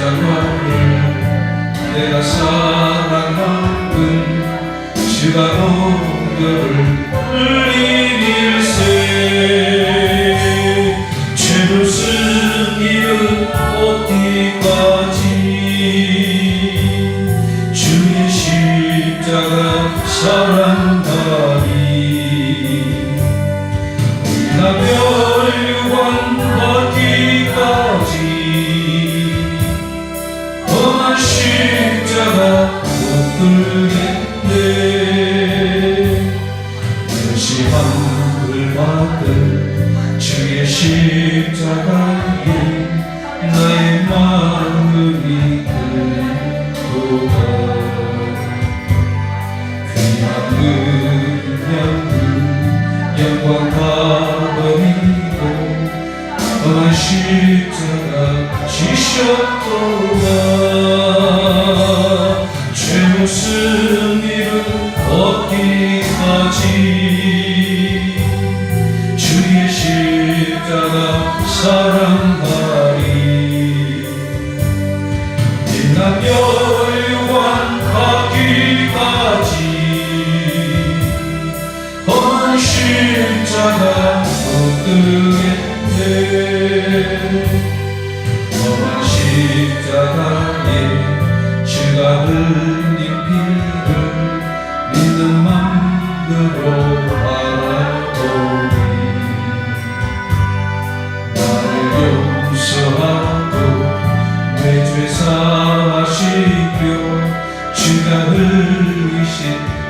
십자가를 내가 사랑하는 주가 오늘을 흘리밀세. 죄를 승기를 얻기까지 주의 십자가 사랑하리. 나 멸류관 받기까지 험한 십자가 못 들겠네. 시험을 받은 주의 십자가에 나의 마음이 들도다. 그냥 영광 다 버리고 험한 십자가 지셨도다. 죄로 승리를 얻기까지 주의 십자가 사랑하리. 빛난 멸류관 받기까지 험한 십자가 못 들겠네. 험한 십자가에 주가 흘린 피를 믿는 맘으로 바라보리. 나를 용서하고 내 죄 사하시며 주가 흘리신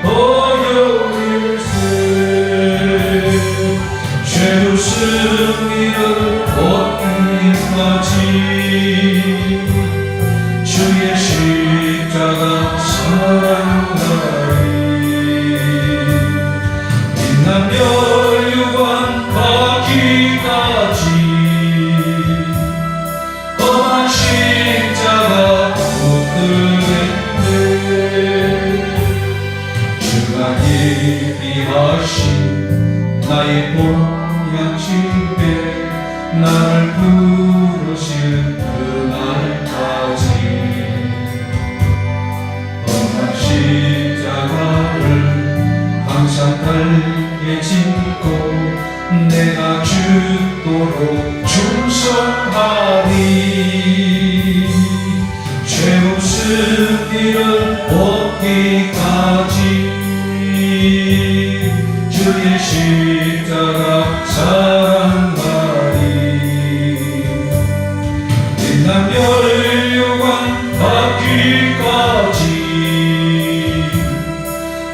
보혈일세. 죄로 승리를 얻기까지 주의 십자가 사랑하리. 빛난 멸류관 받기까지 험한 십자가 못 들겠네. 주가 예비하신 나의 본향집에 나를 부르실 그날까지 험한 십자가를 항상 달게 짓고 내가 죽도록 충성하리. 죄로 승리를 얻기까지 주의 십자가 사랑하리. 빛난 멸류관 받기까지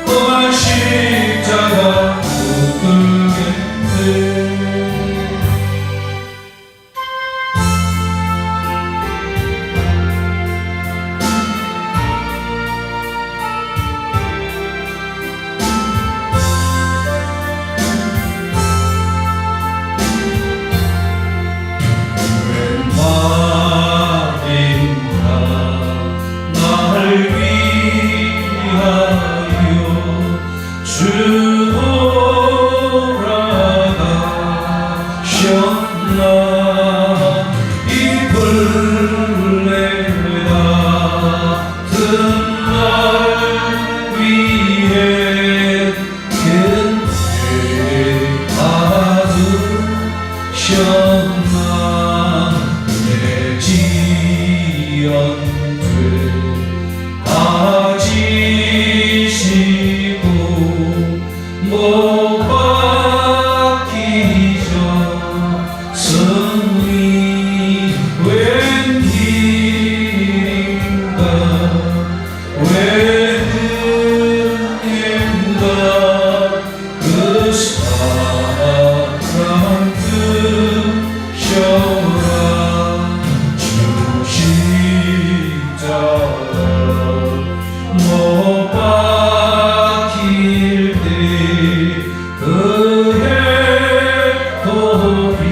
험한 십자가 못 들겠네. 내 지연돼 다지시고 못 박히셔 승리 웬일인가 웬일인가 그 사랑 드셔라 주 십자가 못 박힐 때 그의 도리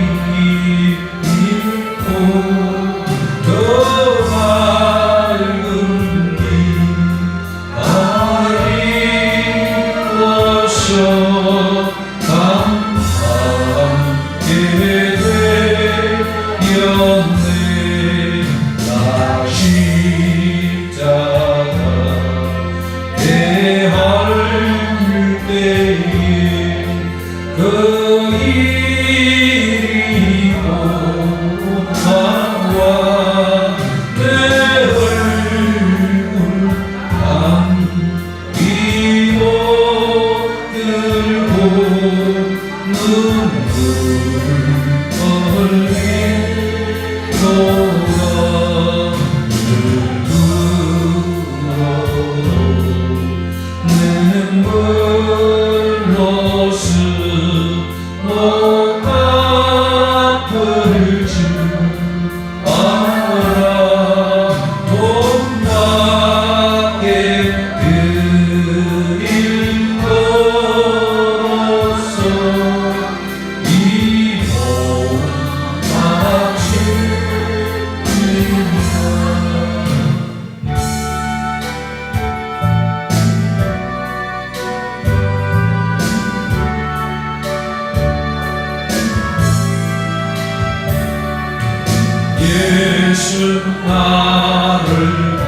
예수 나를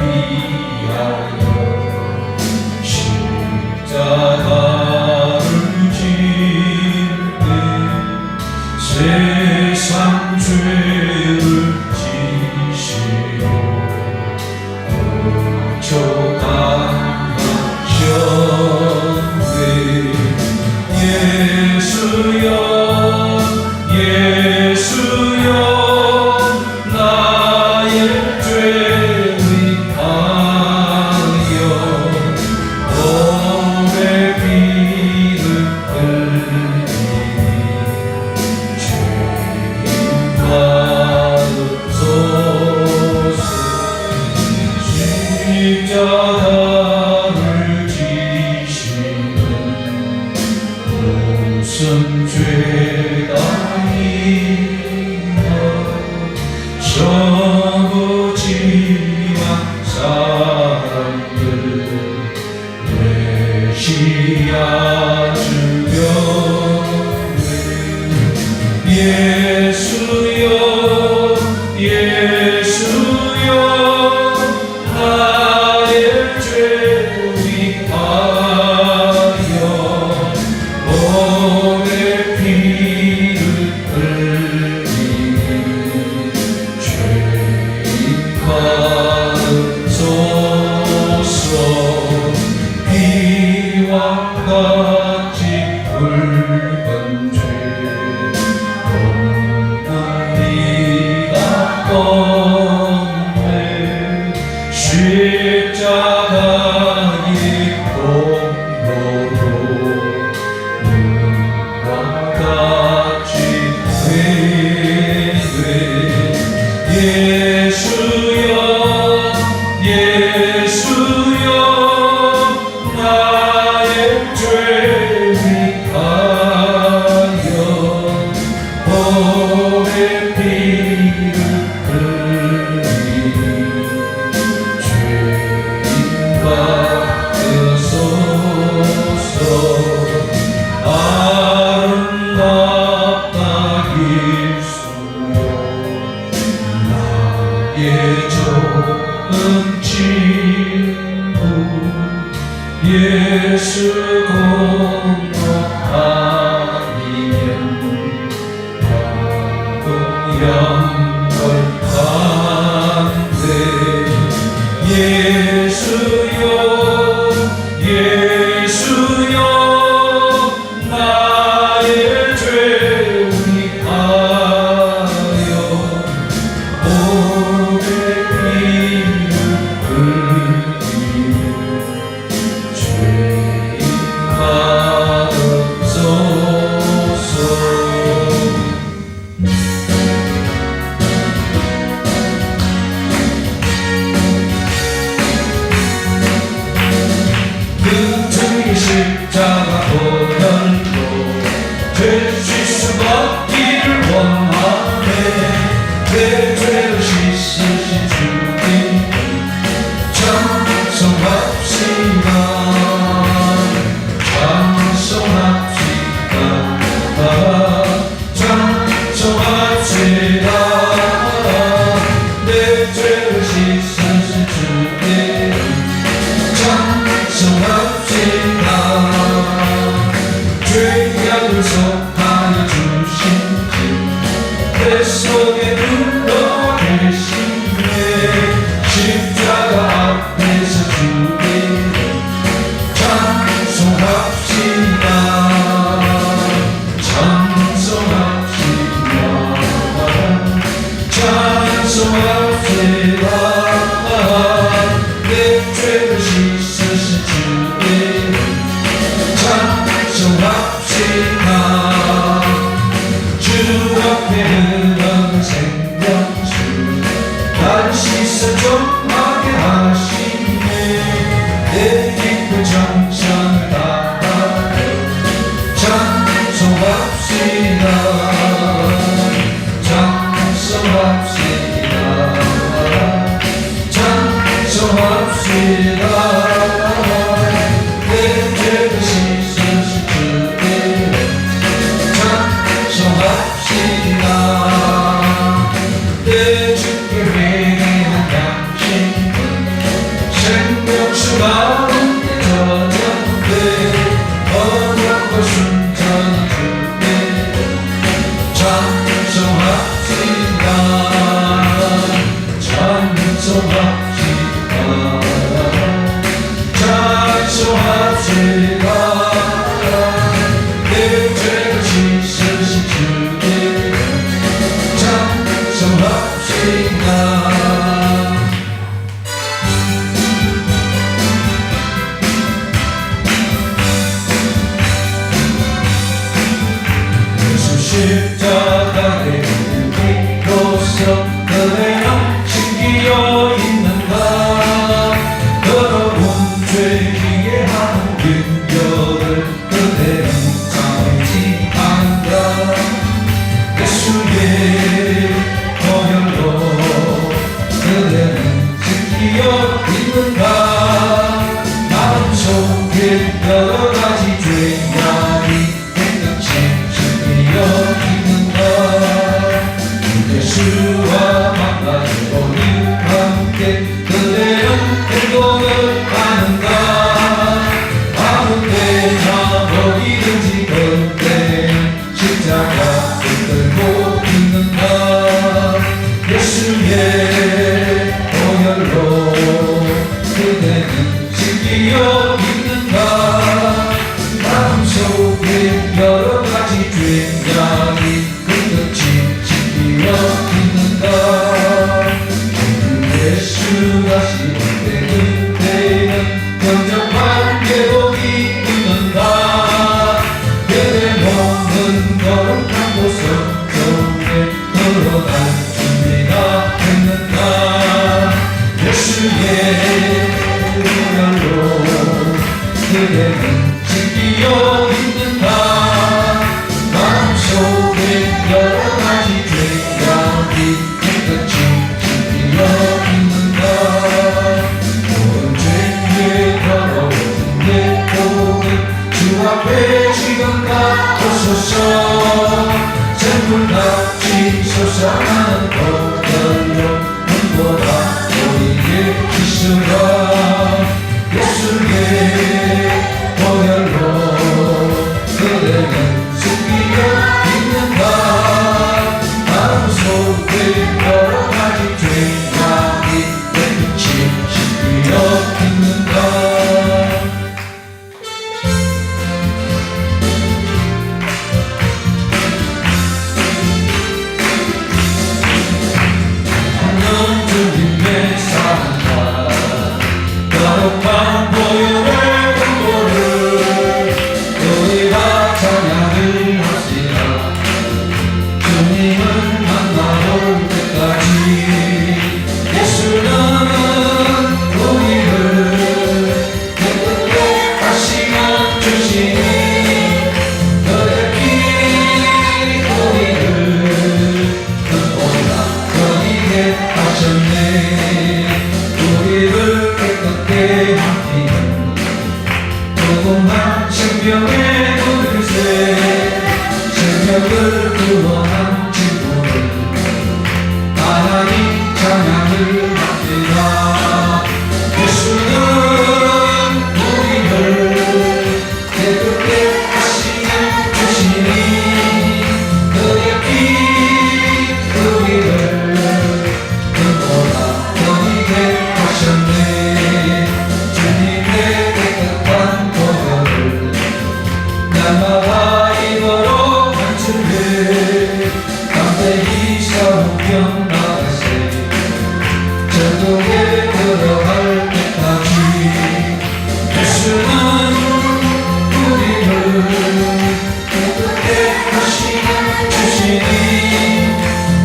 위하여 십자가를 지때 세상 죄를 지시고 고쳐가셨네. 예수여 예수여 나의 죄 위하여 몸에 피를 흘리니 죄인 받으소서. 십자가를 지시는 무슨 죄가 있나. 적어지만 사람들 메시아 주변에 예수여 예수여 나의 죄 위하여 몸에 피를 흘리니 죄인 받으소서. 비와 같이 붉은 죄 onn리가 떴네. 십자가 공로로 눈과 같이 되네. 예수여 예수여 나의 죄 위하여 몸에 피를 흘리니 죄인 받으소서. 아름답다 예수여 나의 좋은 친구. 예수 공로 아니면 영원한데. 예수여 예수여 나의 죄 위하여 몸에 피를 흘리니 죄인 받으소서. 끈적이 십자가 보혈로 죄 씻음 받기를 원하네. 내 죄를 씻으신 주님 찬송합시다 찬송합시다 찬송합시다. 내 죄를 씻으신 주님 찬송합시다. 죄악을 속하여 주신 주 내 속에 흘러 계시네. 십자가 앞에서 주님을 찬송합시다 찬송합시다 찬송합시다. 내 죄를 씻으신 주님 찬송합시다. 주 앞에 흐르는 생명수 날 씻어 정하게 하시네. 내 깊은 정성을 다하여 찬송합시다 찬송합시다. 결정합시다. 예수 십자가에 믿고서 그대여 신기여 있는가. 더러운 죄지게 하는 윤결을 그대는 참지 않는가. 예수의 보혈로 그대는 신기여 있는가. 마음속에 여러가지 죄악이 깨끗이 신기여 있는가. 예수와 만나고 함께 그대는 행복을 하는가. 아무 때나 어디든지 그대는 십자가 들고 있는가. 예수의 보혈로 그대는 신기여 있는가. 마음속에 여러가지 죄악이 끝끝이 신기여 있는가. 예수가 시온 때 그때는 영접한 계복이 있는가. 그대 몸은 거룩한 곳 속에 들어갈 준비가 됐는가. 예수의 보혈로 그대는 신기여 있는가. 마음속에 여러가지 죄악이 깨끗이 신기여 있는가. 모든 죄의 더러운 내 복을 주 앞에 지금 닦으소서. 샘물같이 솟아나는 보혈로 눈보라 보이게 비추라. 예수의 보혈로 그대는 숨기려 있는가. 마음속에 여러가지 죄악이 깨끗이 신기여 있는가. 하는 주님의 사랑과 거룩한 보혈의 공로를 우리가 찬양을 합시다. 주님을 만나볼 때까지. 예수는 우리를 깨끗게 하시며 주시니 그의 피 우리를 눈보다 거리게 하셨네. 우리를 깨끗게 하시는 조금만 생명의 물새 생명을 구원한 친구를 하나님 찬양을 합시다. 예수는 우리를 깨끗게 하시며 주시니 그의 피 우리를 눈보다 거리게 하셨네. 주님의 깨끗한 보혈을 날마다 입으로 간증해 담대히 사우병 나가세. 천국에 들어갈 때까지. 예수는 우리를 깨끗게 하시며 주시니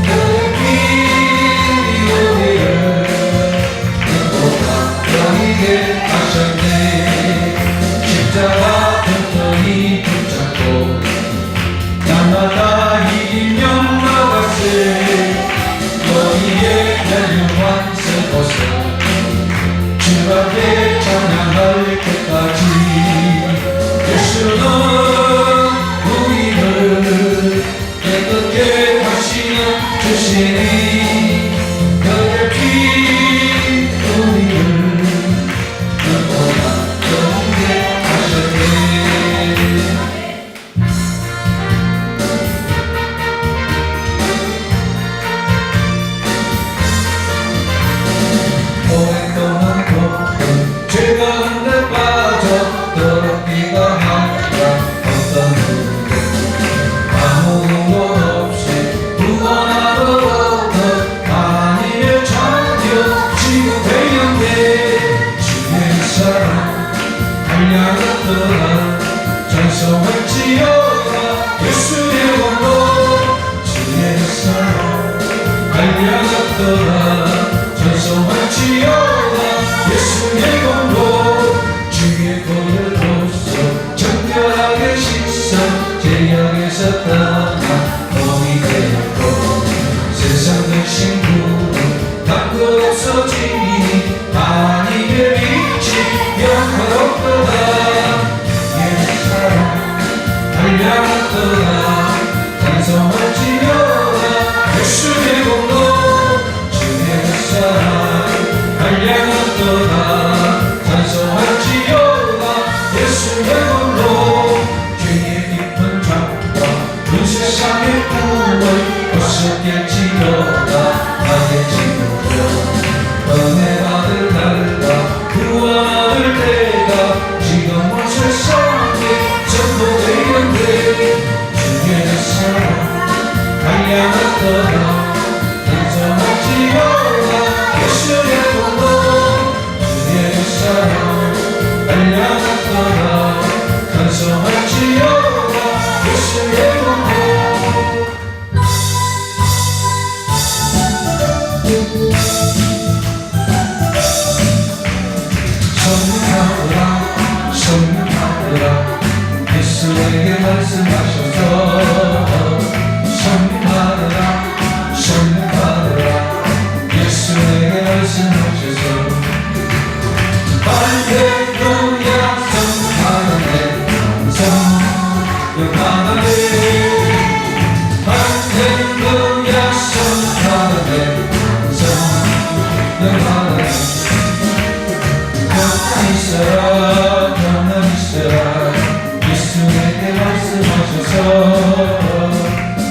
그의 피 우리를 눈보다 거리게 하셨네. 십자가 튼튼히 붙잡고 날마다 이기며 나가세. 너희의 멸류관 쓴 곳에 주 앞에 찬양할 때까지. 예수는 우리를 깨끗게 하시며 주시니 그의 피 우리를 눈보다 거룩게 하셨네. 오랫동안 걷던 죄 가운데 빠져 더럽기가 하니까 어떤 후대 아무 근거 없이 구원하러 달려갔더라 전성할지어다 예수의 공로 주의 보혈로서 정결하게 씻어 죄악에서 떠나 범이 되었고 세상 대신 구원 담고 없어지니 하나님의 빛이 영화롭도다 예수 사랑 달려갔더라 찬송할지어다 예수의 공로 주의 사랑 달려갔더라 찬송할지어다 예수의 공로 주의 깊은 정과 이 세상의 구원 벗었겠지로다 하겠지로다 은혜 받을 날과 구원받을 때가 지금 온 세상에 전도되는데 주의 사랑 달려갔더라 찬송할지어다 예수의 공로 주의 사랑 달려갔더라 찬송할지어다 예수의 공로 성령하더라 성령하더라 예수에게 말씀하셔서 성령하더라 성령하더라 예수에게 말씀하셔서 할렐루야 성령하네 성령하네 할렐루야 성령하네 성령하네 평안 있어라 예수에게 말씀하셔서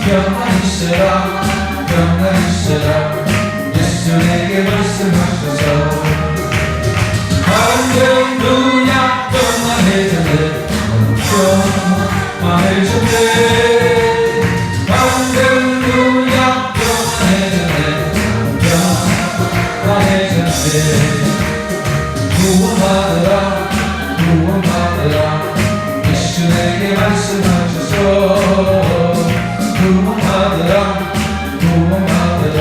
평안 있어라 예수에게 말씀하셔서 할렐루야 평안해졌네 평안해졌네 할렐루야 평안해졌네 평안해졌네 구원받으라 구원받으라 예수에게 말씀하셔서 구원받으라 구원받으라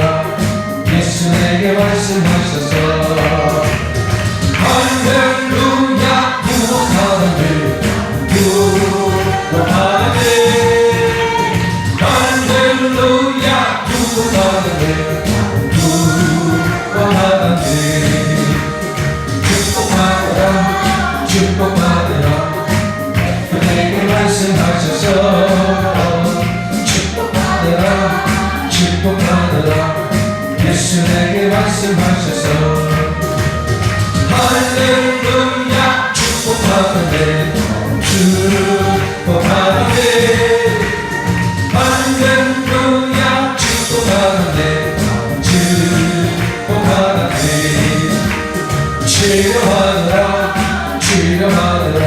예수에게 말씀하셔서 할렐루야 구원받으네 구원받으네 할렐루야 구원받으네 구원받으네 축복받으라 그에게 말씀하셔서 축복받으라 예수에게 말씀하셔서 할렐루야 축복받으네 축복받으네 할렐루야 축복받으네 축복받으네 치료받으라 치료받으라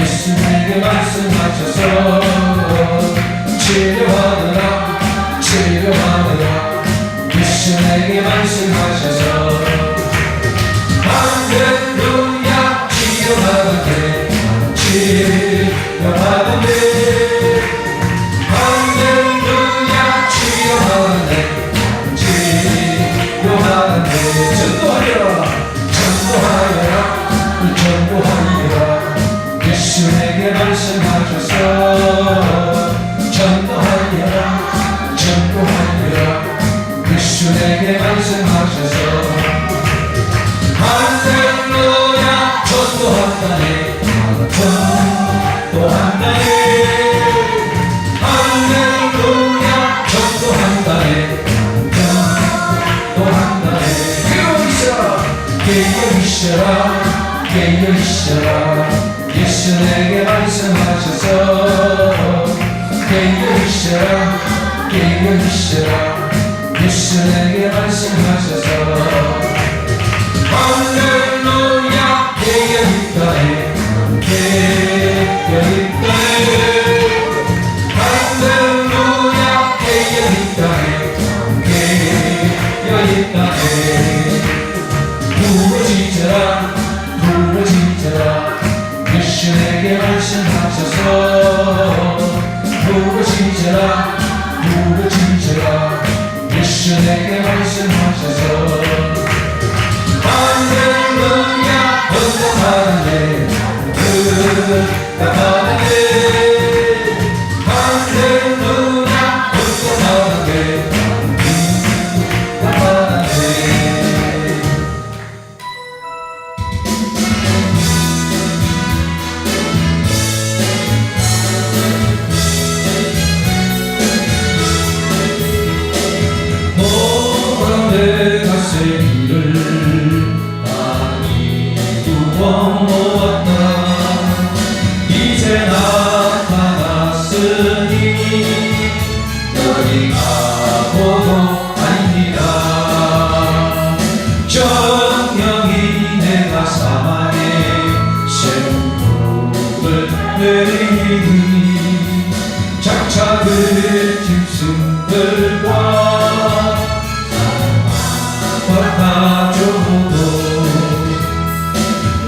예수에게 말씀하셔서 치료받으라 치료받으라 예수에게 말씀하셔서 할렐루야 치료받으네 치료받으네 할렐루야 치료받으네 치료받으네 전도하여라 전도하여라 전도하여라 예수에게 말씀하셔서 전도하여라 전도하여라 예수에게 말씀하셔서 할렐루야 전도한다네 전도한다네 할렐루야 전도한다네 전도한다네 깨어있어라 깨어있어라 예수에게 말씀하셔서 깨어있어라 깨어있어라 예수에게 말씀하셔서 할렐루야 깨어있다네 깨어있다네 할렐루야 깨어있다네 깨어있다네 부러지더라 부러지더라 예수에게 말씀하셔서 부러지더라 부러지더라 예수에게 말씀하셔서 할렐루야 응답하네 응답하네 할렐루야 응답하네 응답하네 내가 세기를 많이 구워모았다 이제 나타났으니 너희 가보도 아닙니다 정령이 내가 사망의 샘물을 내리니 장차들 짐승들과 가져도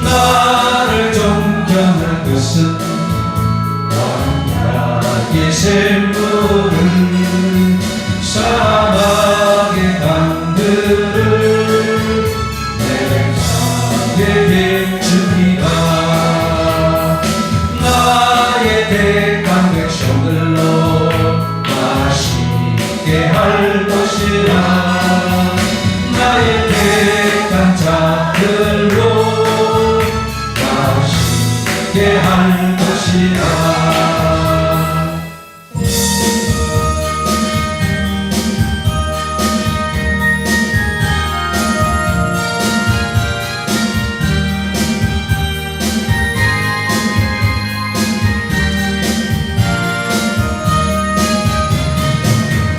나를 존경할 것은 광야의 샘물을 사막의 강들을 내 백성에게 주리라 나의 택한 백성들로 맛있게 할 것이라 나의 택한 자들로 맛있게 할 것이라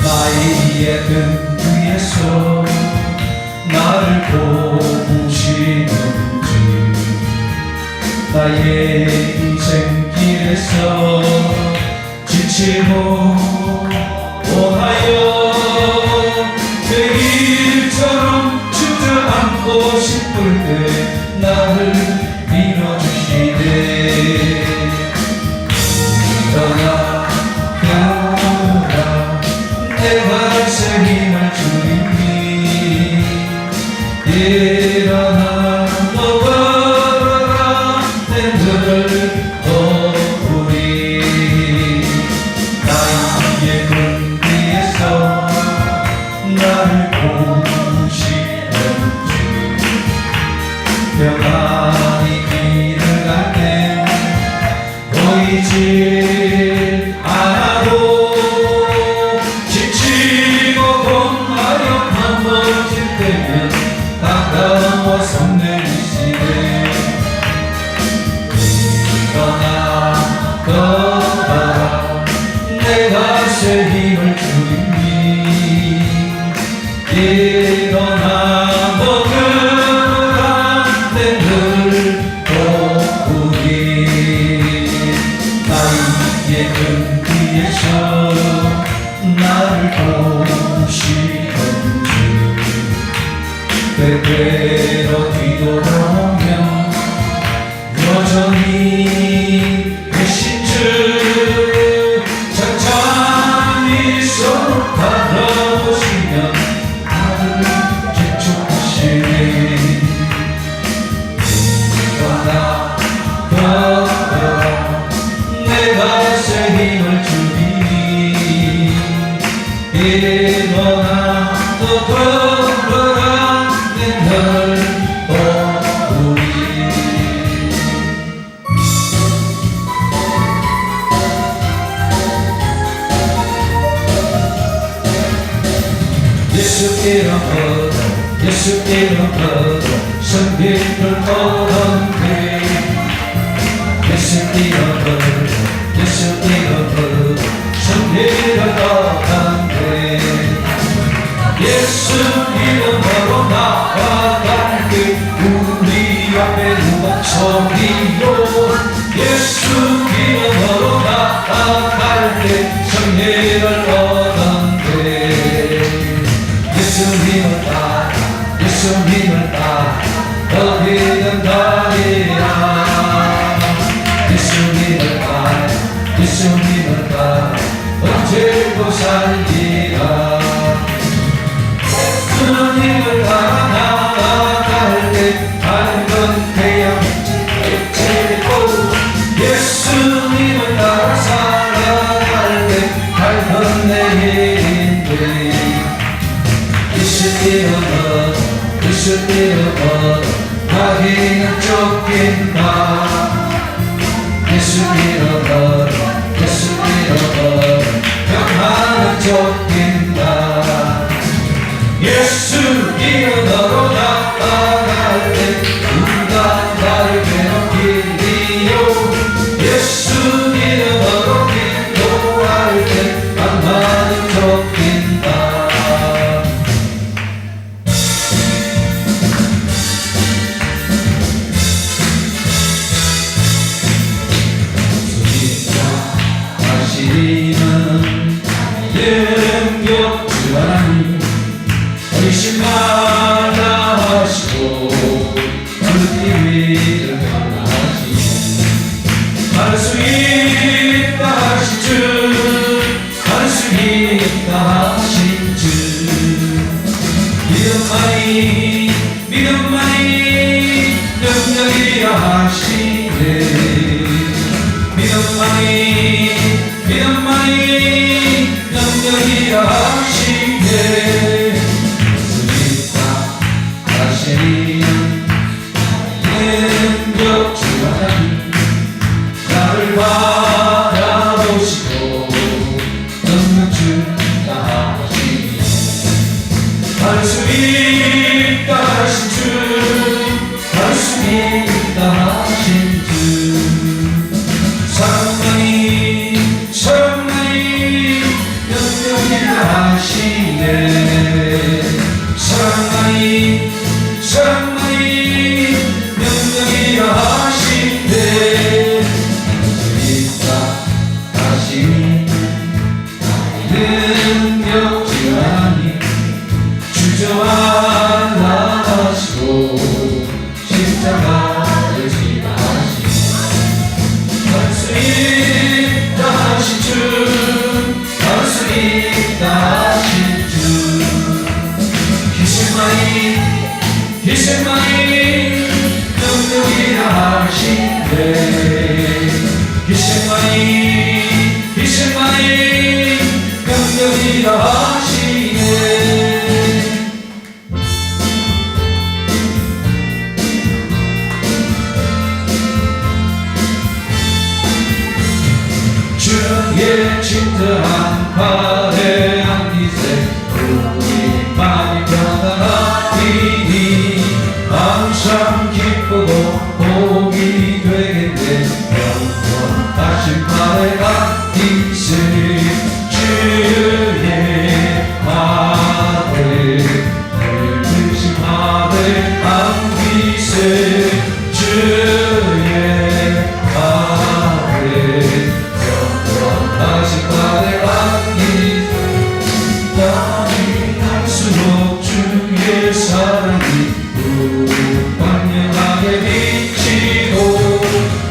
나의 등 위에서 나를 보시는 주 나의 인생길에서 지치고 원하여 내 일처럼 주저앉고 싶을 때 나를 밀어주시네 일어나 가라 내가 새 힘을 주리니 일어나 너 걸어라 내 눈을 떠오리 나의 등 위에서 나를 보시는 주 평안히 길을 갈때 보이지 않아도 지치고 공하여 넘어질 때면 가까워서 내리시네 일어나 걸어라 내가 새 힘을 주리니 일어나 너 걸어라 내 눈을 떠오리 나의 등 뒤에서 나를 보시는 주 때때로 뒤돌아오면 여전히 계신 주 천천히 손을 바라보시면 나를 재촉하시네 일어나 걸어라 내가 새 힘을 주리니 일어나 너 걸어라 내 널 떠오리 예수께로 걸어 예수께로 걸어 선비를 얻었네 예수께로 걸어 예수께로 걸어 선비를 얻었네 예수 이름으로 나아갈 때 우리 앞에 음악소리로 예수 이름으로 나아갈 때 승리를 얻었네 예수님을 따라 예수님을 따라 어디든 가리라 예수님을 따라 예수님을 따라 언제고 살리라 예수 예수님을 따라 나아갈 때 밝은 태양빛이 비치고 예수님을 따라 살아갈 때 밝은 내일인데 예수님은 마귀는 쫓긴다 예수님은 평화는 쫓긴다 예수 이름으로 나아갈 때 누가 나를 괴롭히리요 예수 이름으로 기도할 때 만나는 쫓긴다 하시는 능력주 하나님 의심 말라 하시고 불길 위를 하시니 할 수 있다 하신 주 할 수 있다 하신 주 믿음만이 능력이라 하시네 믿음만이 능력이라 하시네 하시는 능력주 하나님 나를 바라보시고 능력 준다 하시니 할 수 있다 하신 주 할 수 있다 하신 주 사랑만이 능력이라 하시네 사랑만이 능력이라 하시네 하시니 능력주 하나님 주저하라 하시고 십자가를 지라 하시니 할 수 있다 하신 주 할 수 있다 하신 주 희생만이 능력이라 하시네 희생만이 능력이라 하시네 주의 진정한 발에 안기세 우리 마음이 평안하리니 항상 기쁘고 복이 되겠네 영원하신 발에 안기세 주의 발에 늙으신 발에 안기세 주의 발에 다시 발에 안기세 땀이 날수록 주의 사랑이 무방력하게 비치고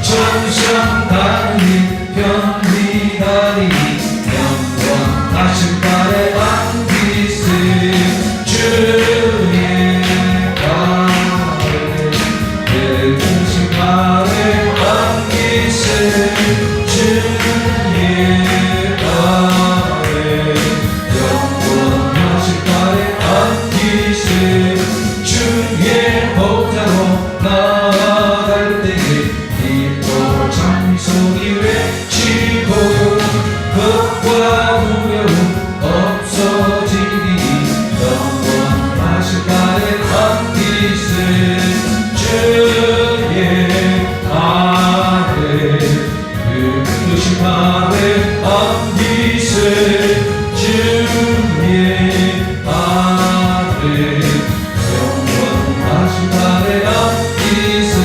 정상 다른 편리하리니 영원하신 발에 안기세 주의 발에 늙으신 발에 안기세 주의 주의 보좌로 나아갈 때에 기뻐 찬송이 외치고 걱과 두려움 없어지니 영원하신 발에 안기세 주의 발에 늙으신 발에 안기세 주의 발에 영원하신 발에 안기세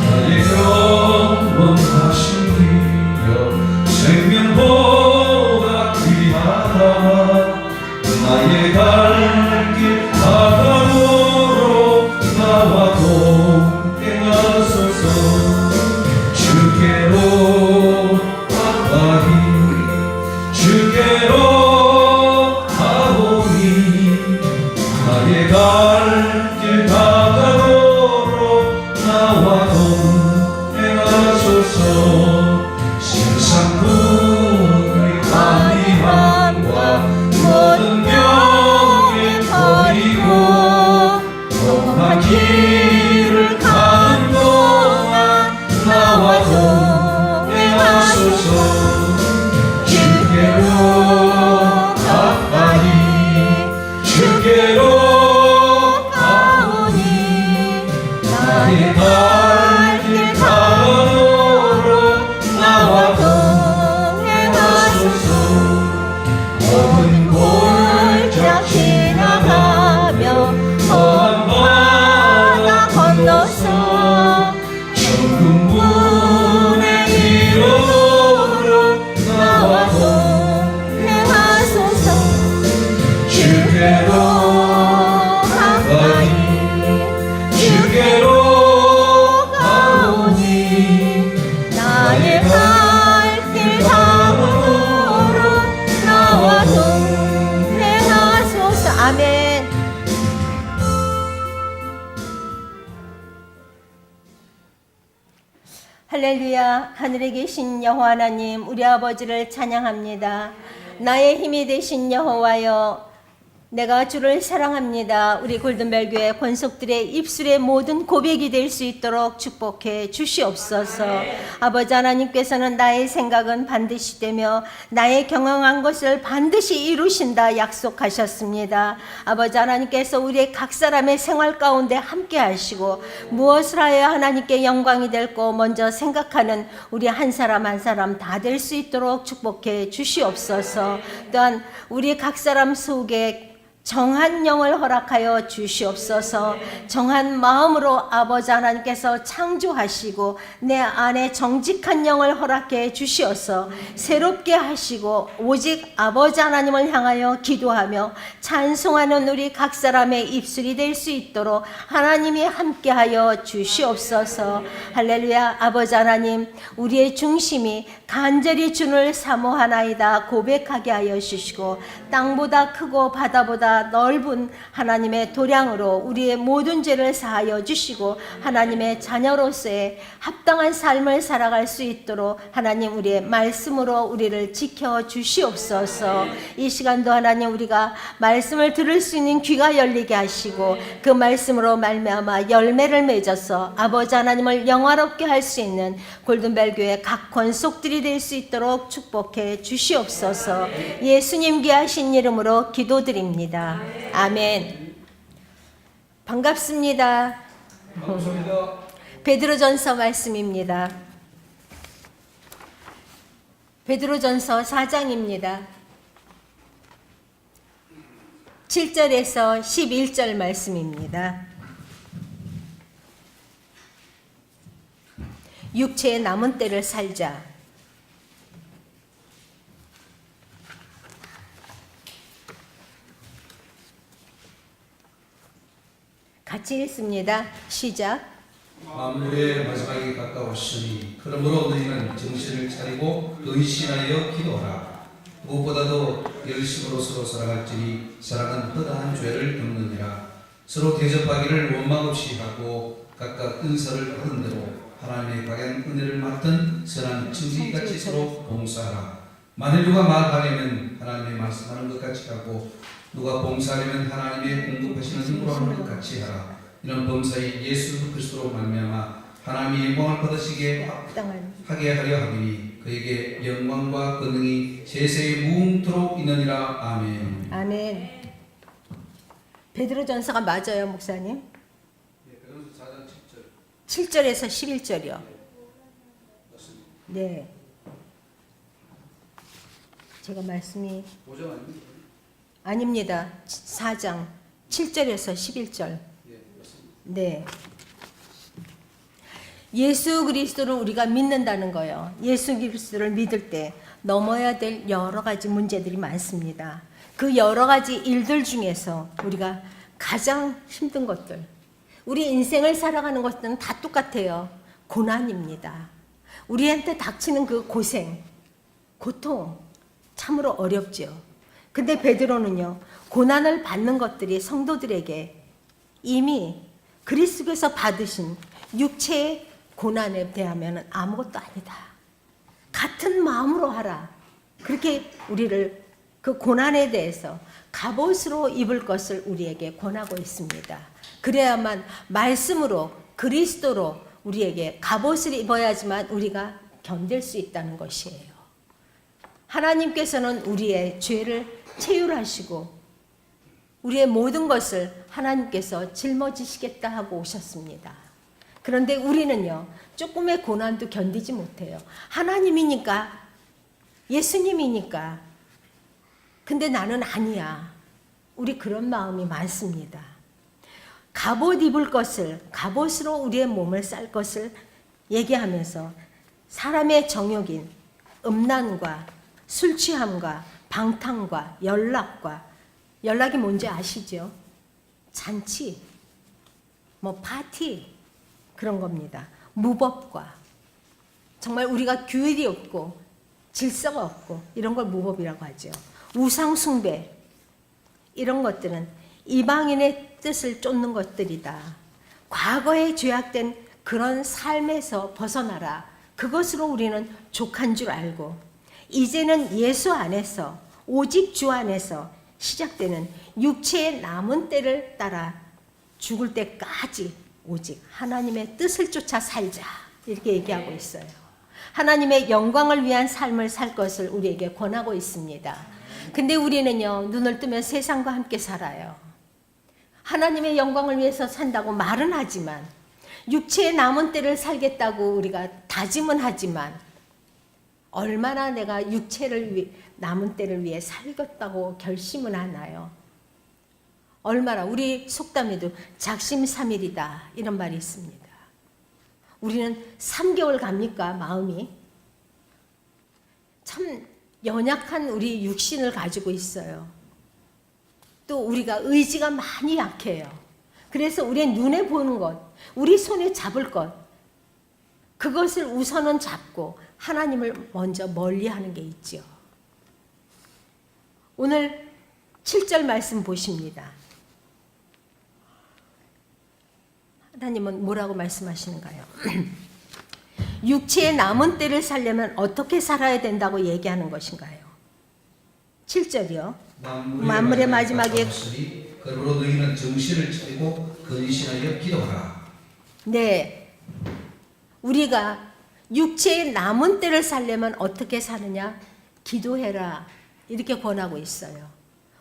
나의 영원하신 이여 생명보다 귀하다 나의 갈 길 바다로 나와 동행하소서 할렐루야. 하늘에 계신 여호와 하나님, 우리 아버지를 찬양합니다. 나의 힘이 되신 여호와여, 내가 주를 사랑합니다. 우리 골든벨교회 권속들의 입술의 모든 고백이 될 수 있도록 축복해 주시옵소서. 아버지 하나님께서는 나의 생각은 반드시 되며 나의 경영한 것을 반드시 이루신다 약속하셨습니다. 아버지 하나님께서 우리의 각 사람의 생활 가운데 함께 하시고 무엇을 하여야 하나님께 영광이 될고 먼저 생각하는 우리 한 사람 한 사람 다 될 수 있도록 축복해 주시옵소서. 또한 우리 각 사람 속에 정한 영을 허락하여 주시옵소서. 정한 마음으로 아버지 하나님께서 창조하시고 내 안에 정직한 영을 허락해 주시어서 새롭게 하시고 오직 아버지 하나님을 향하여 기도하며 찬송하는 우리 각 사람의 입술이 될 수 있도록 하나님이 함께하여 주시옵소서. 할렐루야. 아버지 하나님, 우리의 중심이 간절히 주를 사모하나이다 고백하게 하여 주시고 땅보다 크고 바다보다 넓은 하나님의 도량으로 우리의 모든 죄를 사하여 주시고 하나님의 자녀로서의 합당한 삶을 살아갈 수 있도록 하나님 우리의 말씀으로 우리를 지켜 주시옵소서. 이 시간도 하나님 우리가 말씀을 들을 수 있는 귀가 열리게 하시고 그 말씀으로 말미암아 열매를 맺어서 아버지 하나님을 영화롭게 할 수 있는 골든벨교회 각 권속들이 될 수 있도록 축복해 주시옵소서. 예수님 귀하신 이름으로 기도드립니다. 아멘. 반갑습니다. 반갑습니다. 베드로전서 말씀입니다. 베드로전서 4장입니다. 7절에서 11절 말씀입니다. 육체의 남은 때를 살자. 같이 읽습니다. 시작. 만물의 마지막이 가까웠으니 그러므로 너희는 정신을 차리고 근신하여 기도하라. 무엇보다도 열심으로 서로 사랑할지니 사랑은 허다한 죄를 덮느니라. 서로 대접하기를 원망 없이 하고 각각 은사를 받은 대로 하나님의 각양 은혜를 맡은 선한 청지기같이 서로 봉사하라. 만일 누가 말하려면 하나님의 말씀하는 것 같이 하고 누가 봉사하려면 하나님의 공급하시는 힘으로 하는 것 같이 하라. 이런 범사에 예수 그리스도로 말미암아 하나님의 영광을 받으시게 하게 하려 함이니 그에게 영광과 권능이 세세에 무궁토록 있느니라. 아멘. 아멘. 베드로전서가 맞아요, 목사님? 네, 베드로전서 4장 7절에서 11절이요. 네. 제가 말씀이 5장 아닙니까? 아닙니다. 4장 7절에서 11절. 네. 예수 그리스도를 우리가 믿는다는 거예요. 예수 그리스도를 믿을 때 넘어야 될 여러 가지 문제들이 많습니다. 그 여러 가지 일들 중에서 우리가 가장 힘든 것들, 우리 인생을 살아가는 것들은 다 똑같아요. 고난입니다. 우리한테 닥치는 그 고생, 고통 참으로 어렵죠. 근데 베드로는요, 고난을 받는 것들이 성도들에게 이미 그리스도께서 받으신 육체의 고난에 대하면 아무것도 아니다. 같은 마음으로 하라. 그렇게 우리를 그 고난에 대해서 갑옷으로 입을 것을 우리에게 권하고 있습니다. 그래야만 말씀으로 그리스도로 우리에게 갑옷을 입어야지만 우리가 견딜 수 있다는 것이에요. 하나님께서는 우리의 죄를 체휼하시고 우리의 모든 것을 하나님께서 짊어지시겠다 하고 오셨습니다. 그런데 우리는요, 조금의 고난도 견디지 못해요. 하나님이니까, 예수님이니까. 근데 나는 아니야. 우리 그런 마음이 많습니다. 갑옷 입을 것을, 갑옷으로 우리의 몸을 쌀 것을 얘기하면서 사람의 정욕인 음란과 술 취함과 방탕과 연락이 뭔지 아시죠? 잔치, 파티 그런 겁니다. 무법과 정말 우리가 규율이 없고 질서가 없고 이런 걸 무법이라고 하죠. 우상 숭배 이런 것들은 이방인의 뜻을 쫓는 것들이다. 과거에 죄악된 그런 삶에서 벗어나라. 그것으로 우리는 족한 줄 알고 이제는 예수 안에서 오직 주 안에서 시작되는 육체의 남은 때를 따라 죽을 때까지 오직 하나님의 뜻을 쫓아 살자 이렇게 얘기하고 있어요. 하나님의 영광을 위한 삶을 살 것을 우리에게 권하고 있습니다. 근데 우리는요 눈을 뜨면 세상과 함께 살아요. 하나님의 영광을 위해서 산다고 말은 하지만 육체의 남은 때를 살겠다고 우리가 다짐은 하지만 얼마나 내가 육체를 위해 남은 때를 위해 살겠다고 결심은 하나요? 얼마나 우리 속담에도 작심삼일이다 이런 말이 있습니다. 우리는 3개월 갑니까 마음이? 참 연약한 우리 육신을 가지고 있어요. 또 우리가 의지가 많이 약해요. 그래서 우리의 눈에 보는 것, 우리 손에 잡을 것 그것을 우선은 잡고 하나님을 먼저 멀리하는 게 있죠. 오늘 7절 말씀 보십니다. 하나님은 뭐라고 말씀하시는가요? 육체의 남은 때를 살려면 어떻게 살아야 된다고 얘기하는 것인가요? 7절이요. 만물의 마지막에 그러므로 너희는 정신을 차리고 근신하여 기도하라. 네, 우리가 육체의 남은 때를 살려면 어떻게 사느냐? 기도해라 이렇게 권하고 있어요.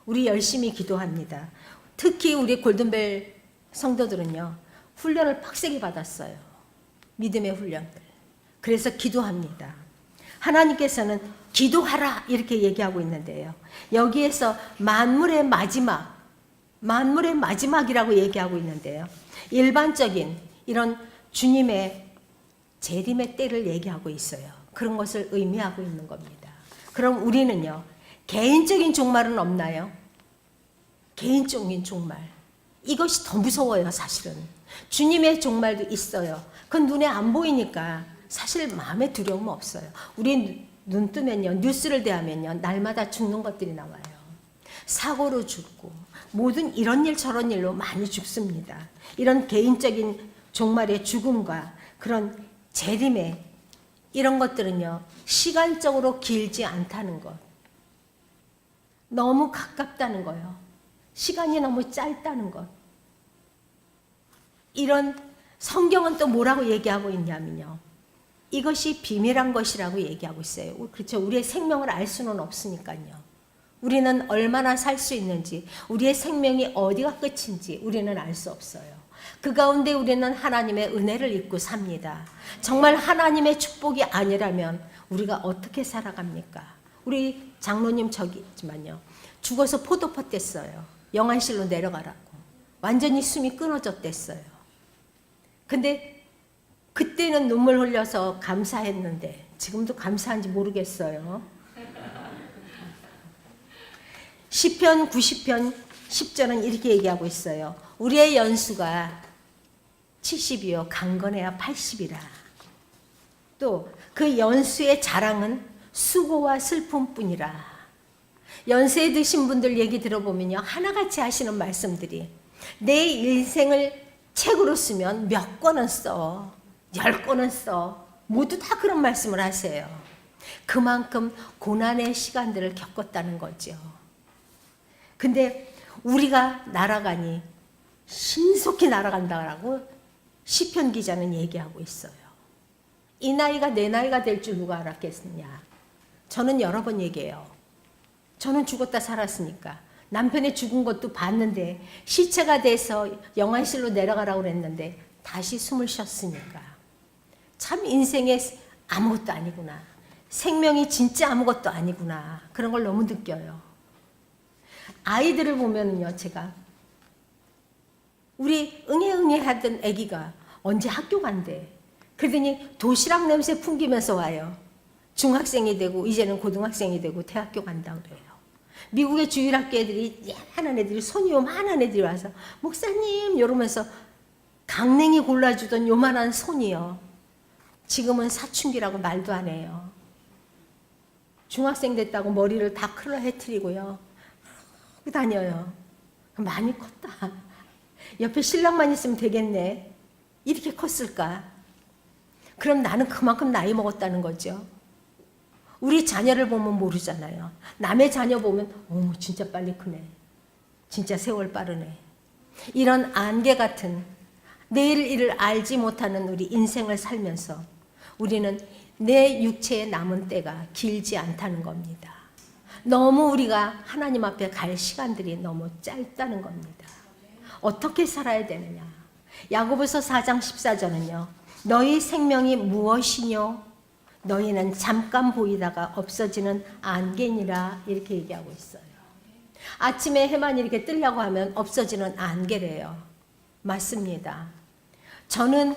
우리 열심히 기도합니다. 특히 우리 골든벨 성도들은요 훈련을 빡세게 받았어요. 믿음의 훈련들. 그래서 기도합니다. 하나님께서는 기도하라 이렇게 얘기하고 있는데요. 여기에서 만물의 마지막이라고 얘기하고 있는데요. 일반적인 이런 주님의 재림의 때를 얘기하고 있어요. 그런 것을 의미하고 있는 겁니다. 그럼 우리는요. 개인적인 종말은 없나요? 개인적인 종말. 이것이 더 무서워요, 사실은. 주님의 종말도 있어요. 그건 눈에 안 보이니까 사실 마음에 두려움 없어요. 우리 눈 뜨면요, 뉴스를 대하면요, 날마다 죽는 것들이 나와요. 사고로 죽고, 모든 이런 일 저런 일로 많이 죽습니다. 이런 개인적인 종말의 죽음과 그런 재림의 이런 것들은요, 시간적으로 길지 않다는 것. 너무 가깝다는 거예요. 시간이 너무 짧다는 것. 이런 성경은 또 뭐라고 얘기하고 있냐면요. 이것이 비밀한 것이라고 얘기하고 있어요. 그렇죠. 우리의 생명을 알 수는 없으니까요. 우리는 얼마나 살 수 있는지, 우리의 생명이 어디가 끝인지 우리는 알 수 없어요. 그 가운데 우리는 하나님의 은혜를 입고 삽니다. 정말 하나님의 축복이 아니라면 우리가 어떻게 살아갑니까? 우리 장로님 저기지만요. 죽어서 포도포 뗐어요. 영안실로 내려가라고. 완전히 숨이 끊어졌댔어요. 근데 그때는 눈물 흘려서 감사했는데 지금도 감사한지 모르겠어요. 시편 90편 10절은 이렇게 얘기하고 있어요. 우리의 연수가 70이요 강건해야 80이라. 또 그 연수의 자랑은 수고와 슬픔뿐이라. 연세에 드신 분들 얘기 들어보면요. 하나같이 하시는 말씀들이 내 인생을 책으로 쓰면 몇 권은 써. 10권은 써. 모두 다 그런 말씀을 하세요. 그만큼 고난의 시간들을 겪었다는 거죠. 근데 우리가 날아가니 신속히 날아간다라고 시편 기자는 얘기하고 있어요. 이 나이가 내 나이가 될 줄 누가 알았겠느냐. 저는 여러 번 얘기해요. 저는 죽었다 살았으니까. 남편의 죽은 것도 봤는데 시체가 돼서 영안실로 내려가라고 그랬는데 다시 숨을 쉬었으니까. 참 인생에 아무것도 아니구나. 생명이 진짜 아무것도 아니구나. 그런 걸 너무 느껴요. 아이들을 보면은요, 제가 우리 응애응애 하던 아기가 언제 학교 간대. 그러더니 도시락 냄새 풍기면서 와요. 중학생이 되고 이제는 고등학생이 되고 대학교 간다 그래요. 미국의 주일학교 애들이 야만한 애들이 손이 요만한 애들이 와서 목사님 이러면서 강냉이 골라주던 요만한 손이요. 지금은 사춘기라고 말도 안 해요. 중학생 됐다고 머리를 다 클러 해트리고요. 다녀요. 많이 컸다. 옆에 신랑만 있으면 되겠네. 이렇게 컸을까? 그럼 나는 그만큼 나이 먹었다는 거죠. 우리 자녀를 보면 모르잖아요. 남의 자녀 보면 어머 진짜 빨리 크네. 진짜 세월 빠르네. 이런 안개 같은 내일 일을 알지 못하는 우리 인생을 살면서 우리는 내 육체에 남은 때가 길지 않다는 겁니다. 너무 우리가 하나님 앞에 갈 시간들이 너무 짧다는 겁니다. 어떻게 살아야 되느냐. 야고보서 4장 14절은요. 너희 생명이 무엇이뇨? 너희는 잠깐 보이다가 없어지는 안개니라 이렇게 얘기하고 있어요. 아침에 해만 이렇게 뜨려고 하면 없어지는 안개래요. 맞습니다. 저는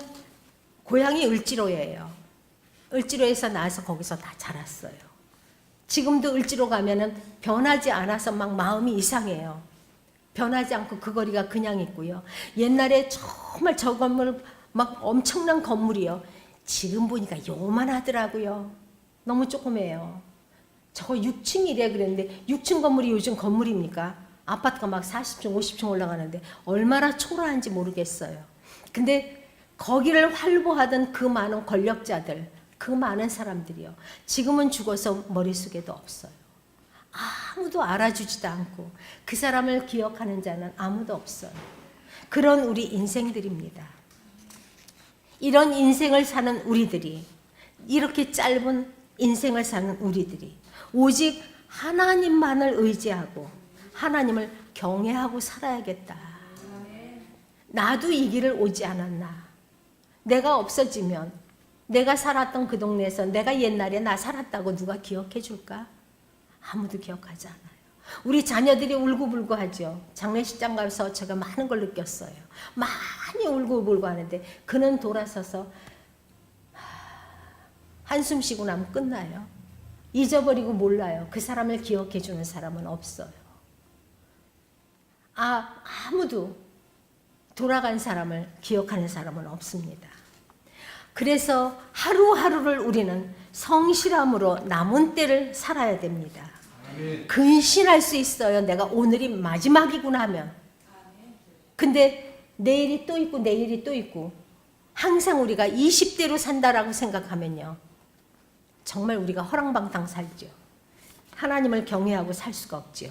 고향이 을지로예요. 을지로에서 나와서 거기서 다 자랐어요. 지금도 을지로 가면은 변하지 않아서 막 마음이 이상해요. 변하지 않고 그 거리가 그냥 있고요. 옛날에 정말 저 건물 막 엄청난 건물이요. 지금 보니까 요만하더라고요. 너무 조그매요. 저거 6층이래 그랬는데 6층 건물이 요즘 건물입니까? 아파트가 막 40층, 50층 올라가는데 얼마나 초라한지 모르겠어요. 근데 거기를 활보하던 그 많은 권력자들, 그 많은 사람들이요. 지금은 죽어서 머릿속에도 없어요. 아무도 알아주지도 않고 그 사람을 기억하는 자는 아무도 없어요. 그런 우리 인생들입니다. 이런 인생을 사는 우리들이, 이렇게 짧은 인생을 사는 우리들이 오직 하나님만을 의지하고 하나님을 경외하고 살아야겠다. 나도 이 길을 오지 않았나. 내가 없어지면 내가 살았던 그 동네에서 내가 옛날에 나 살았다고 누가 기억해 줄까? 아무도 기억하지 않아요. 우리 자녀들이 울고불고 하죠. 장례식장 가서 제가 많은 걸 느꼈어요. 많이 울고불고 하는데 그는 돌아서서 한숨 쉬고 나면 끝나요. 잊어버리고 몰라요. 그 사람을 기억해 주는 사람은 없어요. 아무도 돌아간 사람을 기억하는 사람은 없습니다. 그래서 하루하루를 우리는 성실함으로 남은 때를 살아야 됩니다. 근신할 수 있어요. 내가 오늘이 마지막이구나 하면. 근데 내일이 또 있고 내일이 또 있고 항상 우리가 20대로 산다라고 생각하면요. 정말 우리가 허랑방탕 살죠. 하나님을 경외하고 살 수가 없죠.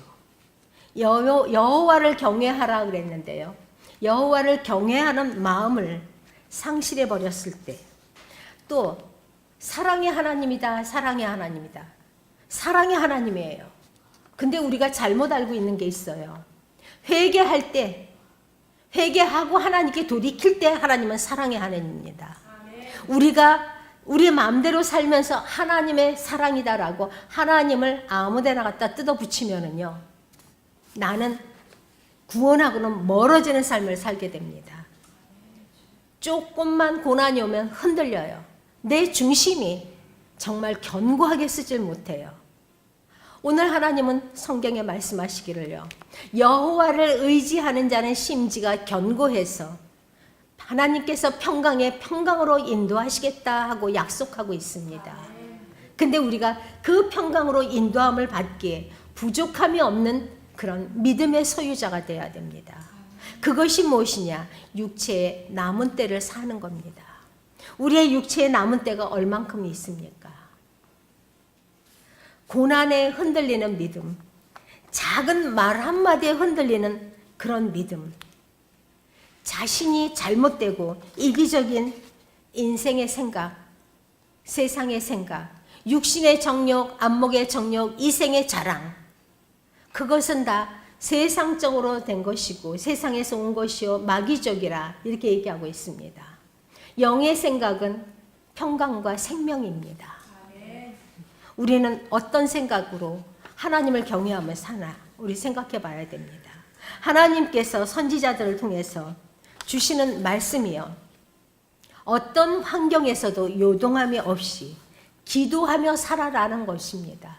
여호와를 경외하라 그랬는데요. 여호와를 경외하는 마음을 상실해 버렸을 때 또 사랑의 하나님이다. 사랑의 하나님이다. 사랑의 하나님이에요. 근데 우리가 잘못 알고 있는 게 있어요. 회개할 때, 회개하고 하나님께 돌이킬 때 하나님은 사랑의 하나님입니다. 우리가 우리 마음대로 살면서 하나님의 사랑이다라고 하나님을 아무데나 갖다 뜯어 붙이면은요, 나는 구원하고는 멀어지는 삶을 살게 됩니다. 조금만 고난이 오면 흔들려요. 내 중심이 정말 견고하게 쓰질 못해요. 오늘 하나님은 성경에 말씀하시기를요. 여호와를 의지하는 자는 심지가 견고해서 하나님께서 평강에 평강으로 인도하시겠다 하고 약속하고 있습니다. 근데 우리가 그 평강으로 인도함을 받기에 부족함이 없는 그런 믿음의 소유자가 되어야 됩니다. 그것이 무엇이냐? 육체의 남은 때를 사는 겁니다. 우리의 육체의 남은 때가 얼만큼 있습니까? 고난에 흔들리는 믿음, 작은 말 한마디에 흔들리는 그런 믿음, 자신이 잘못되고 이기적인 인생의 생각, 세상의 생각, 육신의 정욕, 안목의 정욕, 이생의 자랑, 그것은 다 세상적으로 된 것이고 세상에서 온 것이요 마귀적이라 이렇게 얘기하고 있습니다. 영의 생각은 평강과 생명입니다. 우리는 어떤 생각으로 하나님을 경외하며 사나 우리 생각해 봐야 됩니다. 하나님께서 선지자들을 통해서 주시는 말씀이요. 어떤 환경에서도 요동함이 없이 기도하며 살아라는 것입니다.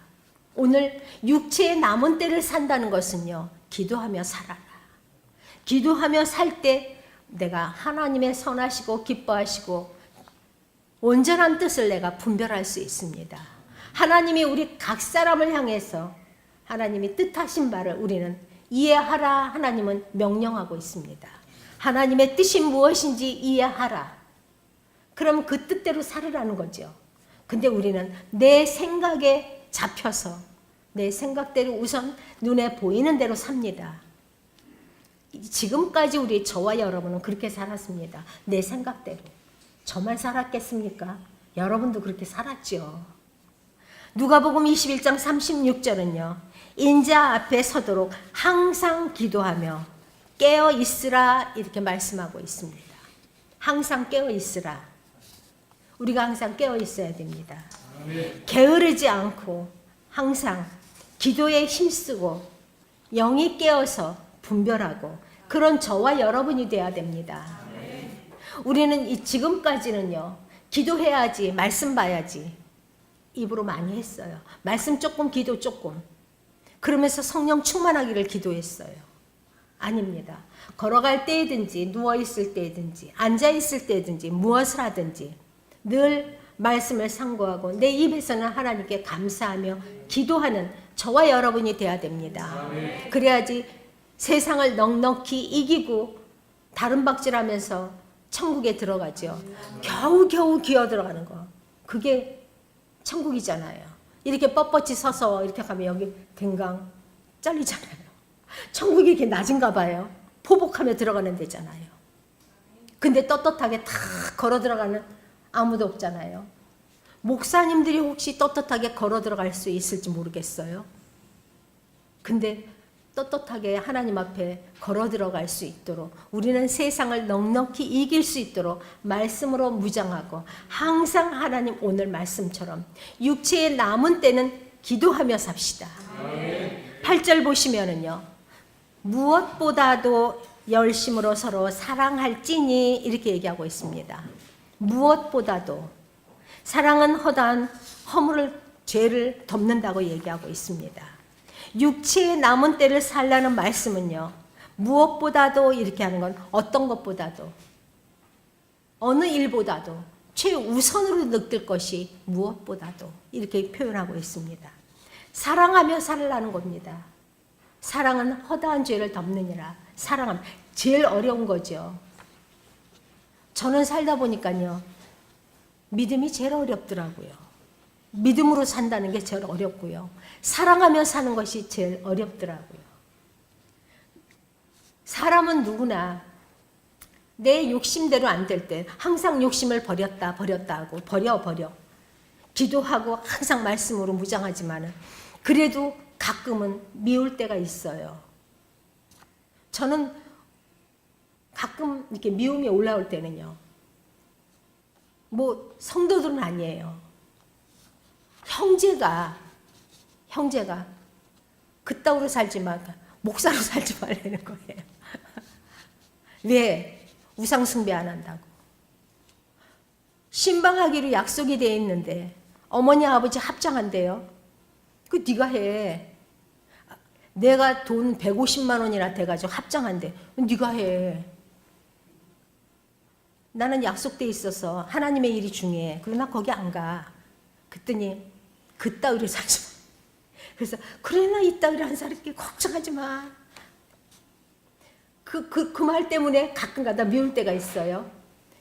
오늘 육체의 남은 때를 산다는 것은요. 기도하며 살아라. 기도하며 살 때 내가 하나님의 선하시고 기뻐하시고 온전한 뜻을 내가 분별할 수 있습니다. 하나님이 우리 각 사람을 향해서 하나님이 뜻하신 바를 우리는 이해하라. 하나님은 명령하고 있습니다. 하나님의 뜻이 무엇인지 이해하라. 그럼 그 뜻대로 살으라는 거죠. 근데 우리는 내 생각에 잡혀서 내 생각대로 우선 눈에 보이는 대로 삽니다. 지금까지 저와 여러분은 그렇게 살았습니다. 내 생각대로. 저만 살았겠습니까? 여러분도 그렇게 살았죠. 누가복음 21장 36절은요. 인자 앞에 서도록 항상 기도하며 깨어 있으라 이렇게 말씀하고 있습니다. 항상 깨어 있으라. 우리가 항상 깨어 있어야 됩니다. 게으르지 않고 항상 기도에 힘쓰고 영이 깨어서 분별하고 그런 저와 여러분이 돼야 됩니다. 우리는 지금까지는요. 기도해야지 말씀 봐야지 입으로 많이 했어요. 말씀 조금 기도 조금 그러면서 성령 충만하기를 기도했어요. 아닙니다. 걸어갈 때든지 누워있을 때든지 앉아있을 때든지 무엇을 하든지 늘 말씀을 상고하고 내 입에서는 하나님께 감사하며 기도하는 저와 여러분이 돼야 됩니다. 그래야지 세상을 넉넉히 이기고 다른 박질하면서 천국에 들어가죠. 겨우겨우 기어 들어가는 거. 그게 천국이잖아요. 이렇게 뻣뻣이 서서 이렇게 가면 여기 댕강 잘리잖아요. 천국이 이렇게 낮은가 봐요. 포복하며 들어가는 데잖아요. 근데 떳떳하게 다 걸어 들어가는 아무도 없잖아요. 목사님들이 혹시 떳떳하게 걸어 들어갈 수 있을지 모르겠어요. 근데 떳떳하게 하나님 앞에 걸어 들어갈 수 있도록 우리는 세상을 넉넉히 이길 수 있도록 말씀으로 무장하고 항상 하나님 오늘 말씀처럼 육체의 남은 때는 기도하며 삽시다. 8절 보시면은요. 무엇보다도 열심으로 서로 사랑할지니 이렇게 얘기하고 있습니다. 무엇보다도 사랑은 허다한 허물을 죄를 덮는다고 얘기하고 있습니다. 육체의 남은 때를 살라는 말씀은요. 무엇보다도 이렇게 하는 건 어떤 것보다도 어느 일보다도 최우선으로 느낄 것이 무엇보다도 이렇게 표현하고 있습니다. 사랑하며 살라는 겁니다. 사랑은 허다한 죄를 덮느니라. 사랑하면 제일 어려운 거죠. 저는 살다 보니까요. 믿음이 제일 어렵더라고요. 믿음으로 산다는 게 제일 어렵고요. 사랑하며 사는 것이 제일 어렵더라고요. 사람은 누구나 내 욕심대로 안 될 때 항상 욕심을 버렸다 하고 버려. 기도하고 항상 말씀으로 무장하지만은 그래도 가끔은 미울 때가 있어요. 저는 가끔 이렇게 미움이 올라올 때는요. 뭐 성도들은 아니에요. 형제가 그따위로 살지 마. 목사로 살지 말라는 거예요. 왜? 우상 숭배 안 한다고. 신방하기로 약속이 돼 있는데 어머니 아버지 합장한대요. 그 네가 해. 내가 돈 150만 원이나 돼가지고 합장한대. 네가 해. 나는 약속돼 있어서 하나님의 일이 중요해. 그러나 거기 안 가. 그랬더니 그따위로 살지 마. 그래서 그래 나 이따위로 안 살게 걱정하지 마. 그 말 때문에 가끔가다 미울 때가 있어요.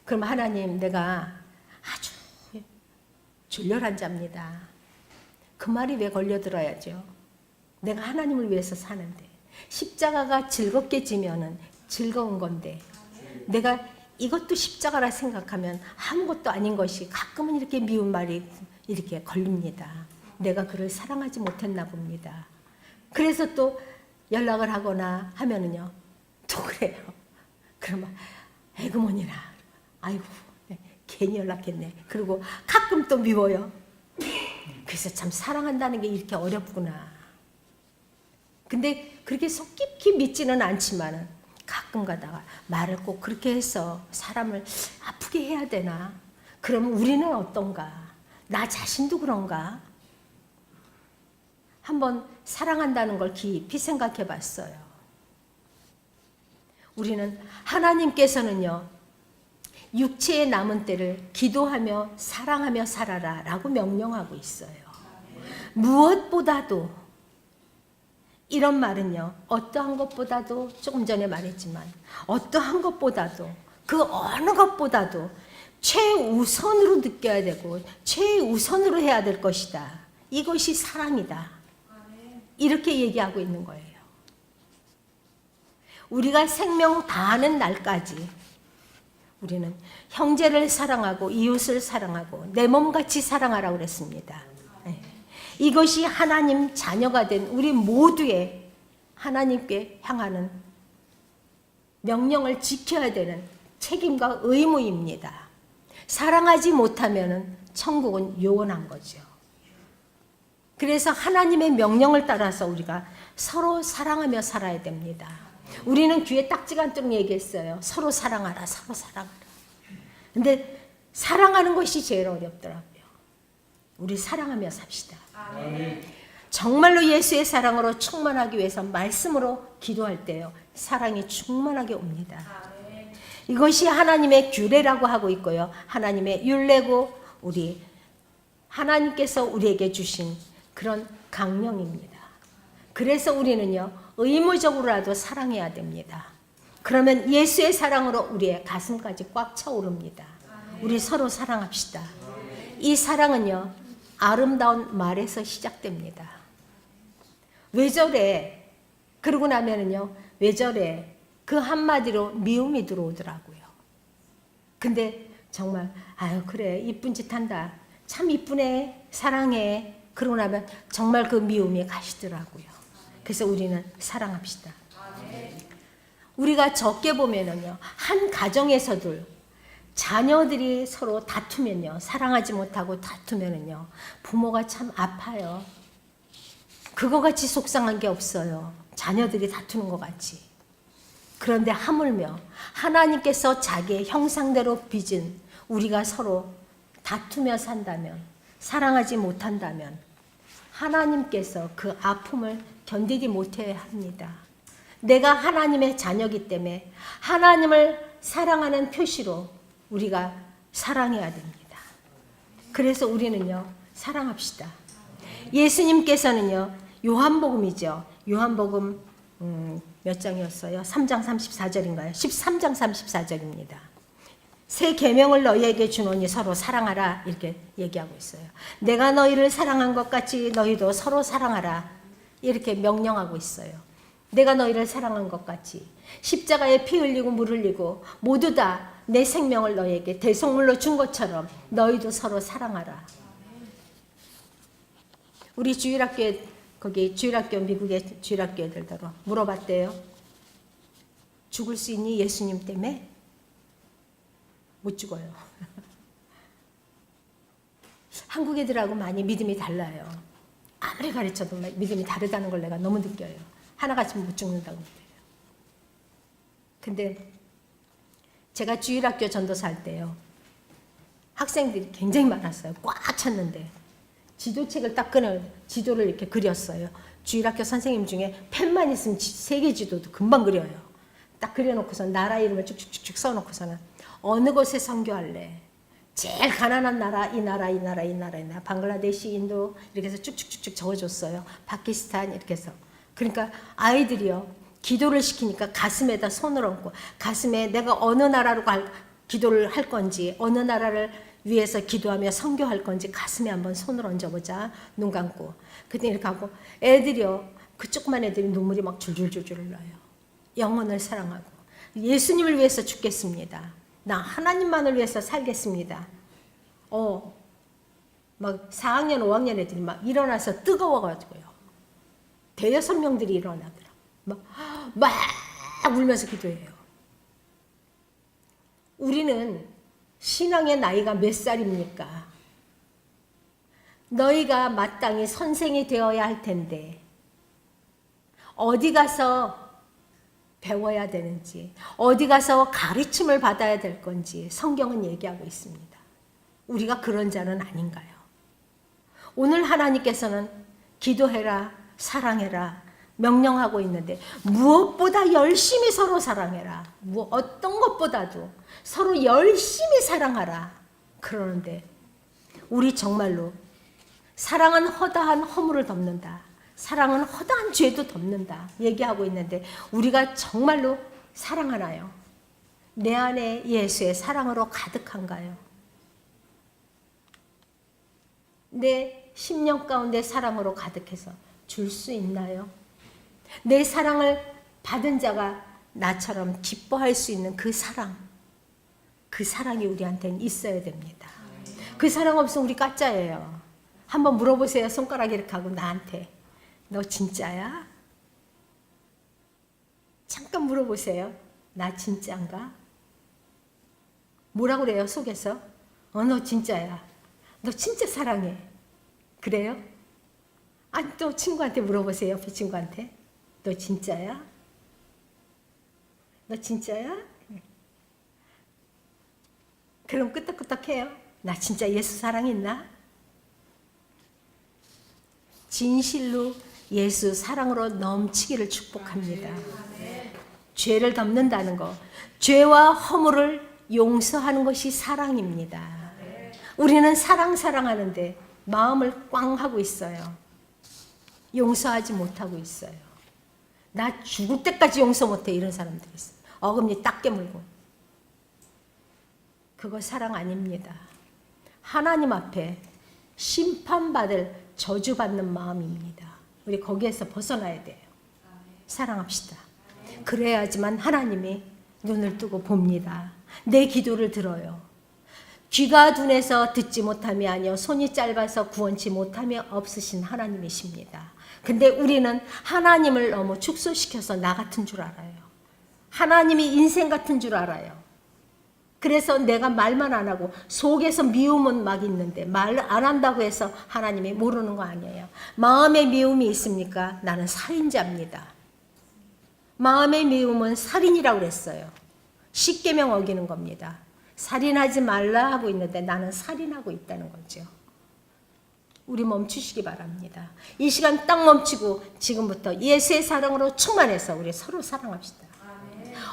그럼 하나님 내가 아주 졸렬한 자입니다. 그 말이 왜 걸려들어야죠. 내가 하나님을 위해서 사는데 십자가가 즐겁게 지면은 즐거운 건데 내가 이것도 십자가라 생각하면 아무것도 아닌 것이 가끔은 이렇게 미운 말이 이렇게 걸립니다. 내가 그를 사랑하지 못했나 봅니다. 그래서 또 연락을 하거나 하면은요. 또 그래요. 그러면 에그머니라. 아이고 괜히 연락했네. 그리고 가끔 또 미워요. 그래서 참 사랑한다는 게 이렇게 어렵구나. 근데 그렇게 속 깊이 믿지는 않지만은 가끔 가다가 말을 꼭 그렇게 해서 사람을 아프게 해야 되나? 그러면 우리는 어떤가? 나 자신도 그런가? 한번 사랑한다는 걸 깊이 생각해 봤어요. 우리는 하나님께서는요. 육체의 남은 때를 기도하며 사랑하며 살아라 라고 명령하고 있어요. 무엇보다도 이런 말은요. 어떠한 것보다도 조금 전에 말했지만 어떠한 것보다도 그 어느 것보다도 최우선으로 느껴야 되고 최우선으로 해야 될 것이다. 이것이 사랑이다. 이렇게 얘기하고 있는 거예요. 우리가 생명 다하는 날까지 우리는 형제를 사랑하고 이웃을 사랑하고 내 몸같이 사랑하라고 그랬습니다. 이것이 하나님 자녀가 된 우리 모두의 하나님께 향하는 명령을 지켜야 되는 책임과 의무입니다. 사랑하지 못하면 천국은 요원한 거죠. 그래서 하나님의 명령을 따라서 우리가 서로 사랑하며 살아야 됩니다. 우리는 귀에 딱지가 않도록 얘기했어요. 서로 사랑하라, 서로 사랑하라. 근데 사랑하는 것이 제일 어렵더라고요. 우리 사랑하며 삽시다. 정말로 예수의 사랑으로 충만하기 위해서 말씀으로 기도할 때요, 사랑이 충만하게 옵니다. 이것이 하나님의 규례라고 하고 있고요, 하나님의 율례고 우리 하나님께서 우리에게 주신 그런 강령입니다. 그래서 우리는요, 의무적으로라도 사랑해야 됩니다. 그러면 예수의 사랑으로 우리의 가슴까지 꽉 차오릅니다. 우리 서로 사랑합시다. 이 사랑은요, 아름다운 말에서 시작됩니다. 왜 저래? 그러고 나면은요, 왜 저래? 그 한마디로 미움이 들어오더라고요. 근데 정말 아유 그래 이쁜 짓 한다. 참 이쁘네. 사랑해. 그러고 나면 정말 그 미움이 가시더라고요. 그래서 우리는 사랑합시다. 우리가 적게 보면은요, 한 가정에서도 자녀들이 서로 다투면요, 사랑하지 못하고 다투면은요, 부모가 참 아파요. 그거 같이 속상한 게 없어요. 자녀들이 다투는 것 같이. 그런데 하물며 하나님께서 자기의 형상대로 빚은 우리가 서로 다투며 산다면, 사랑하지 못한다면 하나님께서 그 아픔을 견디지 못해야 합니다. 내가 하나님의 자녀이기 때문에 하나님을 사랑하는 표시로 우리가 사랑해야 됩니다. 그래서 우리는요, 사랑합시다. 예수님께서는요, 요한복음이죠. 요한복음 몇 장이었어요? 3장 34절인가요? 13장 34절입니다. 새 계명을 너희에게 주노니 서로 사랑하라 이렇게 얘기하고 있어요. 내가 너희를 사랑한 것 같이 너희도 서로 사랑하라 이렇게 명령하고 있어요. 내가 너희를 사랑한 것 같이 십자가에 피 흘리고 물 흘리고 모두 다 내 생명을 너희에게 대속물로 준 것처럼 너희도 서로 사랑하라. 우리 주일학교에 거기 주일학교 미국의 주일학교 애들더러 물어봤대요. 죽을 수 있니 예수님 때문에? 못 죽어요. 한국 애들하고 많이 믿음이 달라요. 아무리 가르쳐도 믿음이 다르다는 걸 내가 너무 느껴요. 하나같이 못 죽는다고 느껴요. 근데 제가 주일학교 전도사 할 때요, 학생들이 굉장히 많았어요. 꽉 찼는데 지도책을 딱 꺼내 지도를 이렇게 그렸어요. 주일학교 선생님 중에 펜만 있으면 세계 지도도 금방 그려요. 딱 그려놓고서 나라 이름을 쭉쭉쭉 써놓고서는 어느 곳에 선교할래? 제일 가난한 나라, 이 나라, 이 나라, 이 나라, 이 나라, 방글라데시, 인도 이렇게 해서 쭉쭉쭉쭉 적어줬어요. 파키스탄 이렇게 해서. 그러니까 아이들이요, 기도를 시키니까 가슴에다 손을 얹고 가슴에 내가 어느 나라로 기도를 할 건지, 어느 나라를 위해서 기도하며 선교할 건지 가슴에 한번 손을 얹어보자. 눈 감고. 그때 이렇게 하고 애들이요, 그 조그만 애들이 눈물이 막 줄줄줄줄 흘러요. 영혼을 사랑하고 예수님을 위해서 죽겠습니다. 나 하나님만을 위해서 살겠습니다. 막 4학년, 5학년 애들이 막 일어나서 뜨거워가지고요. 대여섯 명들이 일어나더라고요. 막 울면서 기도해요. 우리는 신앙의 나이가 몇 살입니까? 너희가 마땅히 선생이 되어야 할 텐데 어디 가서 배워야 되는지, 어디 가서 가르침을 받아야 될 건지 성경은 얘기하고 있습니다. 우리가 그런 자는 아닌가요? 오늘 하나님께서는 기도해라, 사랑해라 명령하고 있는데 무엇보다 열심히 서로 사랑해라. 어떤 것보다도 서로 열심히 사랑하라. 그러는데 우리 정말로 사랑은 허다한 허물을 덮는다. 사랑은 허다한 죄도 덮는다. 얘기하고 있는데 우리가 정말로 사랑하나요? 내 안에 예수의 사랑으로 가득한가요? 내 심령 가운데 사랑으로 가득해서 줄 수 있나요? 내 사랑을 받은 자가 나처럼 기뻐할 수 있는 그 사랑이 우리한테는 있어야 됩니다. 그 사랑 없으면 우리 가짜예요. 한번 물어보세요. 손가락 이렇게 하고 나한테. 너 진짜야? 잠깐 물어보세요. 나 진짜인가? 뭐라고 그래요? 속에서? 너 진짜야. 너 진짜 사랑해. 그래요? 아니 또 친구한테 물어보세요. 옆에 친구한테. 너 진짜야? 너 진짜야? 그럼 끄떡끄떡해요. 나 진짜 예수 사랑했나? 진실로 예수 사랑으로 넘치기를 축복합니다. 죄를 덮는다는 것, 죄와 허물을 용서하는 것이 사랑입니다. 우리는 사랑하는데 마음을 꽝 하고 있어요. 용서하지 못하고 있어요. 나 죽을 때까지 용서 못해 이런 사람들이 있어요. 어금니 딱 깨물고. 그거 사랑 아닙니다. 하나님 앞에 심판받을 저주받는 마음입니다. 우리 거기에서 벗어나야 돼요. 사랑합시다. 그래야지만 하나님이 눈을 뜨고 봅니다. 내 기도를 들어요. 귀가 둔해서 듣지 못함이 아니요 손이 짧아서 구원치 못함이 없으신 하나님이십니다. 근데 우리는 하나님을 너무 축소시켜서 나 같은 줄 알아요. 하나님이 인생 같은 줄 알아요. 그래서 내가 말만 안 하고 속에서 미움은 막 있는데 말 안 한다고 해서 하나님이 모르는 거 아니에요. 마음에 미움이 있습니까? 나는 살인자입니다. 마음의 미움은 살인이라고 그랬어요. 십계명 어기는 겁니다. 살인하지 말라 하고 있는데 나는 살인하고 있다는 거죠. 우리 멈추시기 바랍니다. 이 시간 딱 멈추고 지금부터 예수의 사랑으로 충만해서 우리 서로 사랑합시다.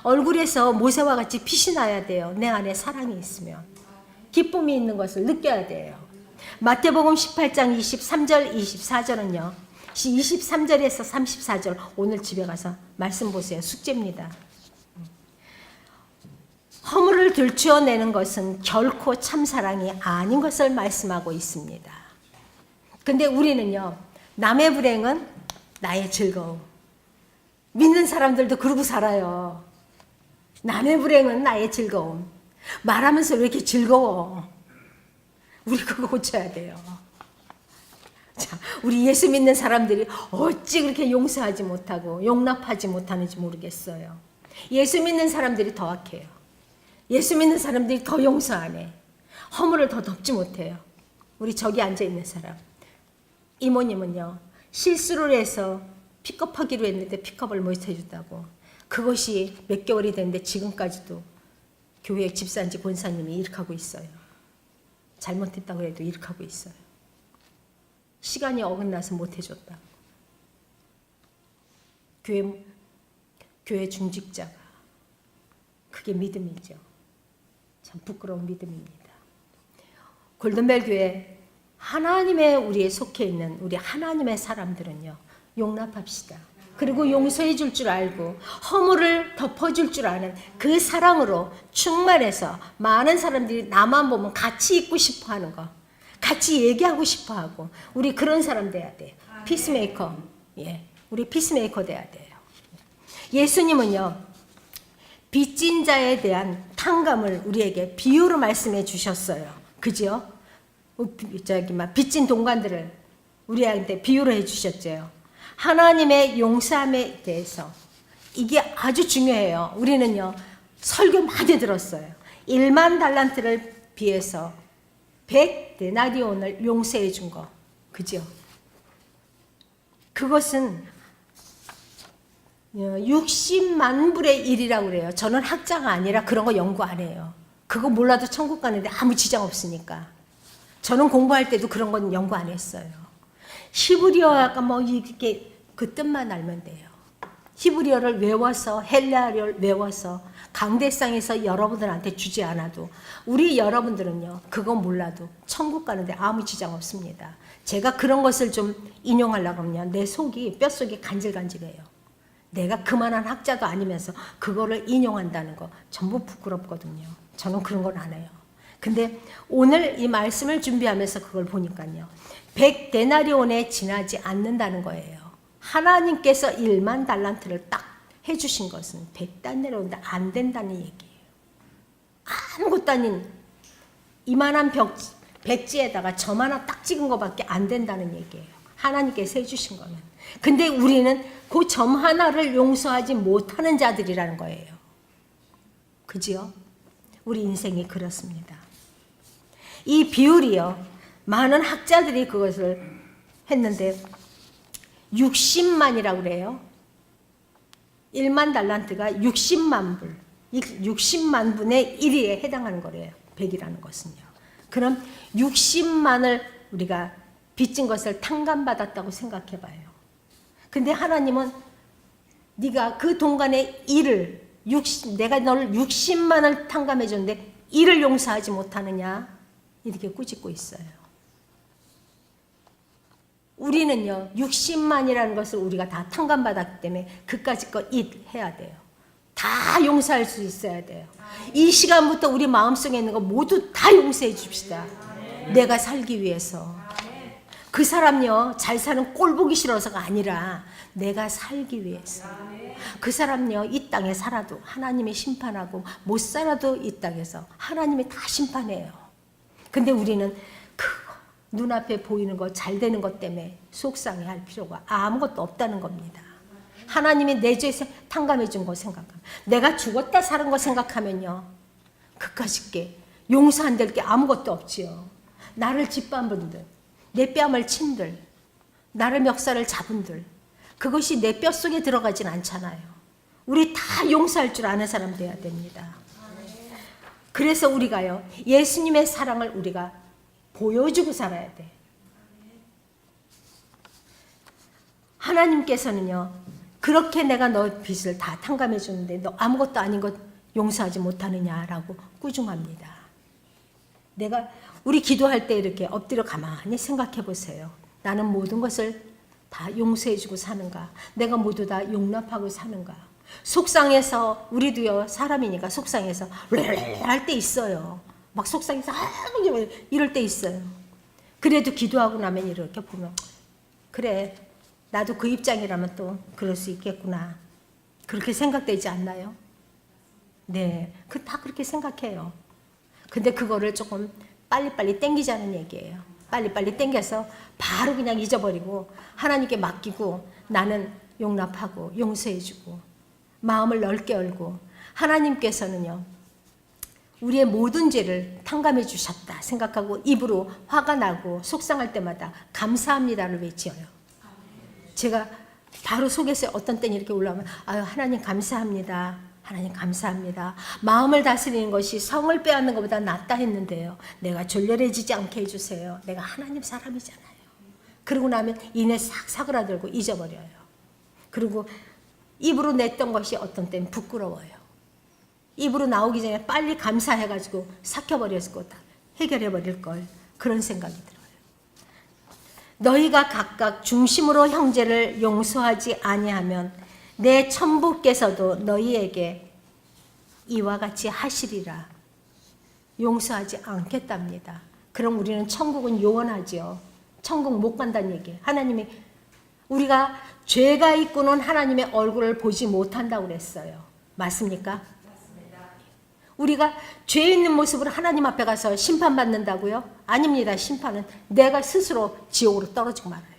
얼굴에서 모세와 같이 빛이 나야 돼요. 내 안에 사랑이 있으면. 기쁨이 있는 것을 느껴야 돼요. 마태복음 18장 23절 24절은요. 23절에서 34절 오늘 집에 가서 말씀 보세요. 숙제입니다. 허물을 들추어내는 것은 결코 참사랑이 아닌 것을 말씀하고 있습니다. 근데 우리는요. 남의 불행은 나의 즐거움. 믿는 사람들도 그러고 살아요. 남의 불행은 나의 즐거움. 말하면서 왜 이렇게 즐거워? 우리 그거 고쳐야 돼요. 자, 우리 예수 믿는 사람들이 어찌 그렇게 용서하지 못하고 용납하지 못하는지 모르겠어요. 예수 믿는 사람들이 더 악해요. 예수 믿는 사람들이 더 용서 안 해. 허물을 더 덮지 못해요. 우리 저기 앉아있는 사람. 이모님은요. 실수를 해서 픽업하기로 했는데 픽업을 못 해준다고. 그것이 몇 개월이 됐는데 지금까지도 교회 집사인지 권사님이 이렇게 하고 있어요. 잘못했다고 해도 이렇게 하고 있어요. 시간이 어긋나서 못 해줬다. 교회 중직자가. 그게 믿음이죠. 참 부끄러운 믿음입니다. 골든벨 교회 하나님의 우리에 속해 있는 우리 하나님의 사람들은요. 용납합시다. 그리고 용서해 줄 줄 알고 허물을 덮어줄 줄 아는 그 사랑으로 충만해서 많은 사람들이 나만 보면 같이 있고 싶어 하는 거. 같이 얘기하고 싶어 하고 우리 그런 사람 돼야 돼요. 피스메이커. 예. 우리 피스메이커 돼야 돼요. 예수님은요. 빚진 자에 대한 탕감을 우리에게 비유로 말씀해 주셨어요. 그죠? 빚진 동관들을 우리한테 비유로 해 주셨죠. 하나님의 용서함에 대해서 이게 아주 중요해요. 우리는요. 설교 많이 들었어요. 1만 달란트를 비해서 100데나리온을 용서해 준 거. 그죠? 그것은 60만 불의 일이라고 그래요. 저는 학자가 아니라 그런 거 연구 안 해요. 그거 몰라도 천국 가는데 아무 지장 없으니까. 저는 공부할 때도 그런 건 연구 안 했어요. 히브리어가 뭐 이렇게 그 뜻만 알면 돼요. 히브리어를 외워서 헬라어를 외워서 강대상에서 여러분들한테 주지 않아도 우리 여러분들은요. 그거 몰라도 천국 가는데 아무 지장 없습니다. 제가 그런 것을 좀 인용하려고 하면 내 속이 뼛속이 간질간질해요. 내가 그만한 학자도 아니면서 그거를 인용한다는 거 전부 부끄럽거든요. 저는 그런 건 안 해요. 근데 오늘 이 말씀을 준비하면서 그걸 보니까요. 100데나리온에 지나지 않는다는 거예요. 하나님께서 1만 달란트를 딱 해주신 것은 100데나리온도 안 된다는 얘기예요. 아무것도 아닌 이만한 백지에다가 점 하나 딱 찍은 것밖에 안 된다는 얘기예요. 하나님께서 해주신 거는. 근데 우리는 그 점 하나를 용서하지 못하는 자들이라는 거예요. 그지요? 우리 인생이 그렇습니다. 이 비율이요. 많은 학자들이 그것을 했는데 60만이라고 그래요. 1만 달란트가 60만 불. 60만 분의 1에 해당하는 거래요. 100이라는 것은요. 그럼 60만을 우리가 빚진 것을 탕감받았다고 생각해 봐요. 근데 하나님은 네가 그 동간의 일을 내가 너를 60만을 탕감해 줬는데 일을 용서하지 못하느냐? 이렇게 꾸짖고 있어요. 우리는요. 60만이라는 것을 우리가 다 탕감받았기 때문에 그까짓 거 일 해야 돼요. 다 용서할 수 있어야 돼요. 이 시간부터 우리 마음속에 있는 거 모두 다 용서해 줍시다. 내가 살기 위해서. 그 사람요. 잘 사는 꼴 보기 싫어서가 아니라 내가 살기 위해서. 그 사람요. 이 땅에 살아도 하나님이 심판하고 못 살아도 이 땅에서 하나님이 다 심판해요. 근데 우리는 그거 눈앞에 보이는 거 잘 되는 것 때문에 속상해할 필요가 아무것도 없다는 겁니다. 하나님이 내 죄 탕감해 준 거 생각하면 내가 죽었다 사는 거 생각하면요. 그까짓 용서 안 될 게 아무것도 없지요. 나를 짓밟은 분들, 내 뺨을 친들, 나를 멱살을 잡은들 그것이 내 뼛속에 들어가진 않잖아요. 우리 다 용서할 줄 아는 사람 돼야 됩니다. 그래서 우리가요. 예수님의 사랑을 우리가 보여주고 살아야 돼. 하나님께서는요. 그렇게 내가 너 빚을 다 탕감해 주는데 너 아무것도 아닌 것 용서하지 못하느냐라고 꾸중합니다. 우리 기도할 때 이렇게 엎드려 가만히 생각해 보세요. 나는 모든 것을 다 용서해 주고 사는가? 내가 모두 다 용납하고 사는가? 속상해서 우리도요. 사람이니까 속상해서 할 때 있어요. 막 속상해서 이럴 때 있어요. 그래도 기도하고 나면 이렇게 보면 그래 나도 그 입장이라면 또 그럴 수 있겠구나. 그렇게 생각되지 않나요? 네, 다 그렇게 생각해요. 근데 그거를 조금 빨리빨리 땡기자는 얘기예요. 빨리빨리 땡겨서 바로 그냥 잊어버리고 하나님께 맡기고 나는 용납하고 용서해주고 마음을 넓게 열고 하나님께서는요. 우리의 모든 죄를 탕감해 주셨다 생각하고 입으로 화가 나고 속상할 때마다 감사합니다를 외쳐요. 제가 바로 속에서 어떤 때는 이렇게 올라오면 아유 하나님 감사합니다. 하나님 감사합니다. 마음을 다스리는 것이 성을 빼앗는 것보다 낫다 했는데요. 내가 졸렬해지지 않게 해주세요. 내가 하나님 사람이잖아요. 그러고 나면 이내 싹 사그라들고 잊어버려요. 그리고 입으로 냈던 것이 어떤 때는 부끄러워요. 입으로 나오기 전에 빨리 감사해가지고 삭혀버렸을 거다. 해결해버릴 걸. 그런 생각이 들어요. 너희가 각각 중심으로 형제를 용서하지 아니하면 내 천부께서도 너희에게 이와 같이 하시리라. 용서하지 않겠답니다. 그럼 우리는 천국은 요원하지요. 천국 못 간다는 얘기예요. 하나님이 우리가 죄가 있고는 하나님의 얼굴을 보지 못한다고 그랬어요. 맞습니까? 우리가 죄 있는 모습으로 하나님 앞에 가서 심판받는다고요? 아닙니다. 심판은 내가 스스로 지옥으로 떨어지고 말아요.